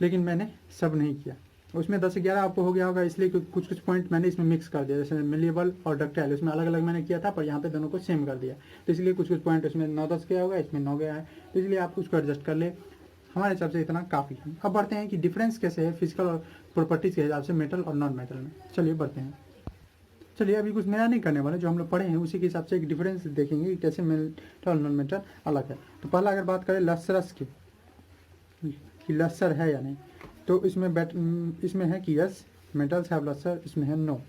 लेकिन मैंने सब नहीं किया। उसमें 10 से 11 आपको हो गया होगा, इसलिए कुछ पॉइंट मैंने इसमें मिक्स कर दिया। जैसे मेलेबल और डक्टाइल उसमें अलग अलग मैंने किया था, पर यहाँ पे दोनों को सेम कर दिया। तो इसलिए कुछ पॉइंट उसमें 9-10 गया होगा, इसमें 9 गया है, तो इसलिए आप उसको एडजस्ट कर ले। हमारे हिसाब से इतना काफ़ी है। अब बढ़ते हैं कि डिफरेंस कैसे है फिजिकल और प्रॉपर्टीज़ के हिसाब से मेटल और नॉन मेटल में। चलिए बढ़ते हैं। चलिए अभी कुछ नया नहीं करने वाले, जो हम लोग पढ़े हैं उसी के हिसाब से एक डिफरेंस देखेंगे कि कैसे मेटल और नॉन मेटल अलग है। तो पहला अगर बात करें लसरस की, कि लसर है या नहीं, तो इसमें है कि यस मेटल्स हैव लसर, इसमें है no.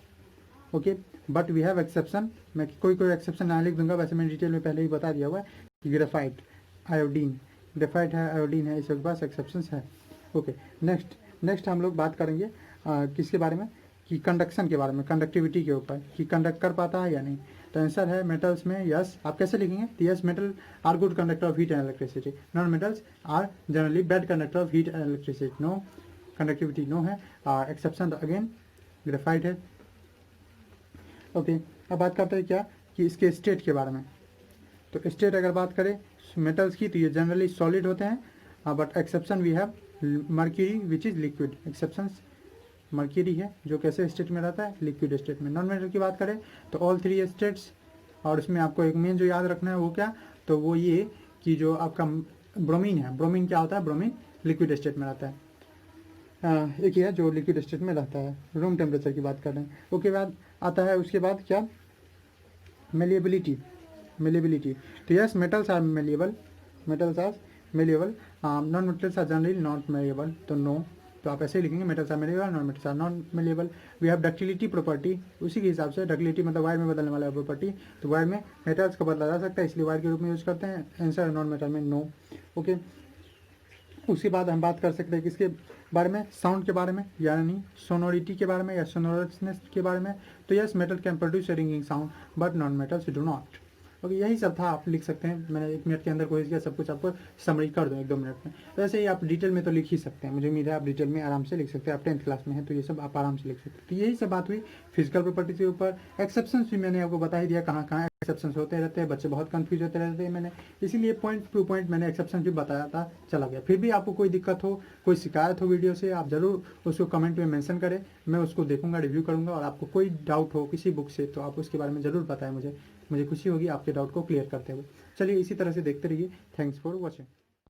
Okay, but we have exception. मैं कोई एक्सेप्शन ना लिख दूंगा, वैसे मैंने डिटेल में पहले ही बता दिया हुआ है कि ग्रेफाइट है, आयोडीन है, इसके पास एक्सेप्शंस है। ओके, नेक्स्ट हम लोग बात करेंगे किसके बारे में, कि कंडक्शन के बारे में, कंडक्टिविटी के ऊपर, कि कंडक्ट कर पाता है या नहीं। तो आंसर है मेटल्स में यस। आप कैसे लिखेंगे? तो yes metal are good conductor of heat and electricity, non metals are generally bad conductor of heat and electricity. No, conductivity no है। एक्सेप्शन अगेन ग्रेफाइट है। ओके, अब बात करते हैं क्या कि इसके स्टेट के बारे में। तो स्टेट अगर बात करें मेटल्स की, तो ये जनरली सॉलिड होते हैं, but exception we have mercury which is liquid. Exceptions mercury है जो कैसे स्टेट में रहता है? लिक्विड स्टेट में। नॉन मेटल की बात करें तो ऑल 3 स्टेट्स, और उसमें आपको एक मेन जो याद रखना है वो क्या, तो वो ये कि जो आपका ब्रोमीन है, ब्रोमीन क्या होता है? ब्रोमीन लिक्विड स्टेट में रहता है। एक ही है जो लिक्विड स्टेट में रहता है, रूम टेम्परेचर की बात कर रहे हैं। उसके बाद आता है, उसके बाद क्या, मेलेबिलिटी। तो yes metals are malleable, non metals are generally not malleable, तो नो। तो आप ऐसे ही लिखेंगे metals are malleable, non metals are non malleable. We have ductility property, उसी के हिसाब से डक्टिलिटी मतलब वायर में बदलने वाला प्रॉपर्टी। तो वायर में मेटल्स का बदला जा सकता है, इसलिए वायर के रूप में यूज़ करते हैं। आंसर नॉन मेटल में नो। ओके, उसके बाद हम बात कर सकते हैं किसके बारे में? साउंड के बारे में, यानी सोनोरिटी के बारे में या सोनोरसनेस के बारे में। तो yes metal can produce a ringing sound but non metals do not. Okay, यही सब था। आप लिख सकते हैं, मैंने 1 मिनट के अंदर कोशिश किया सब कुछ आपको समरी कर दूँ 1-2 मिनट में। तो ऐसे ही आप डिटेल में तो लिख ही सकते हैं, मुझे उम्मीद है आप डिटेल में आराम से लिख सकते हैं। आप 10th क्लास में हैं तो ये सब आप आराम से लिख सकते हैं। तो यही सब बात हुई फिजिकल प्रॉपर्टी के ऊपर। एक्सेप्शंस भी मैंने आपको बता ही दिया, कहाँ कहाँ एक्सेप्शंस होते रहते हैं, बच्चे बहुत कंफ्यूज होते रहते हैं। मैंने इसीलिए पॉइंट टू पॉइंट मैंने एक्सेप्शन भी बताया था, चला गया। फिर भी आपको कोई दिक्कत हो, कोई शिकायत हो वीडियो से, आप जरूर उसको कमेंट में मेंशन करें, मैं उसको देखूंगा, रिव्यू करूंगा। और आपको कोई डाउट हो किसी बुक से तो आप उसके बारे में ज़रूर बताएं मुझे खुशी होगी आपके डाउट को क्लियर करते हुए। चलिए इसी तरह से देखते रहिए। Thanks for watching.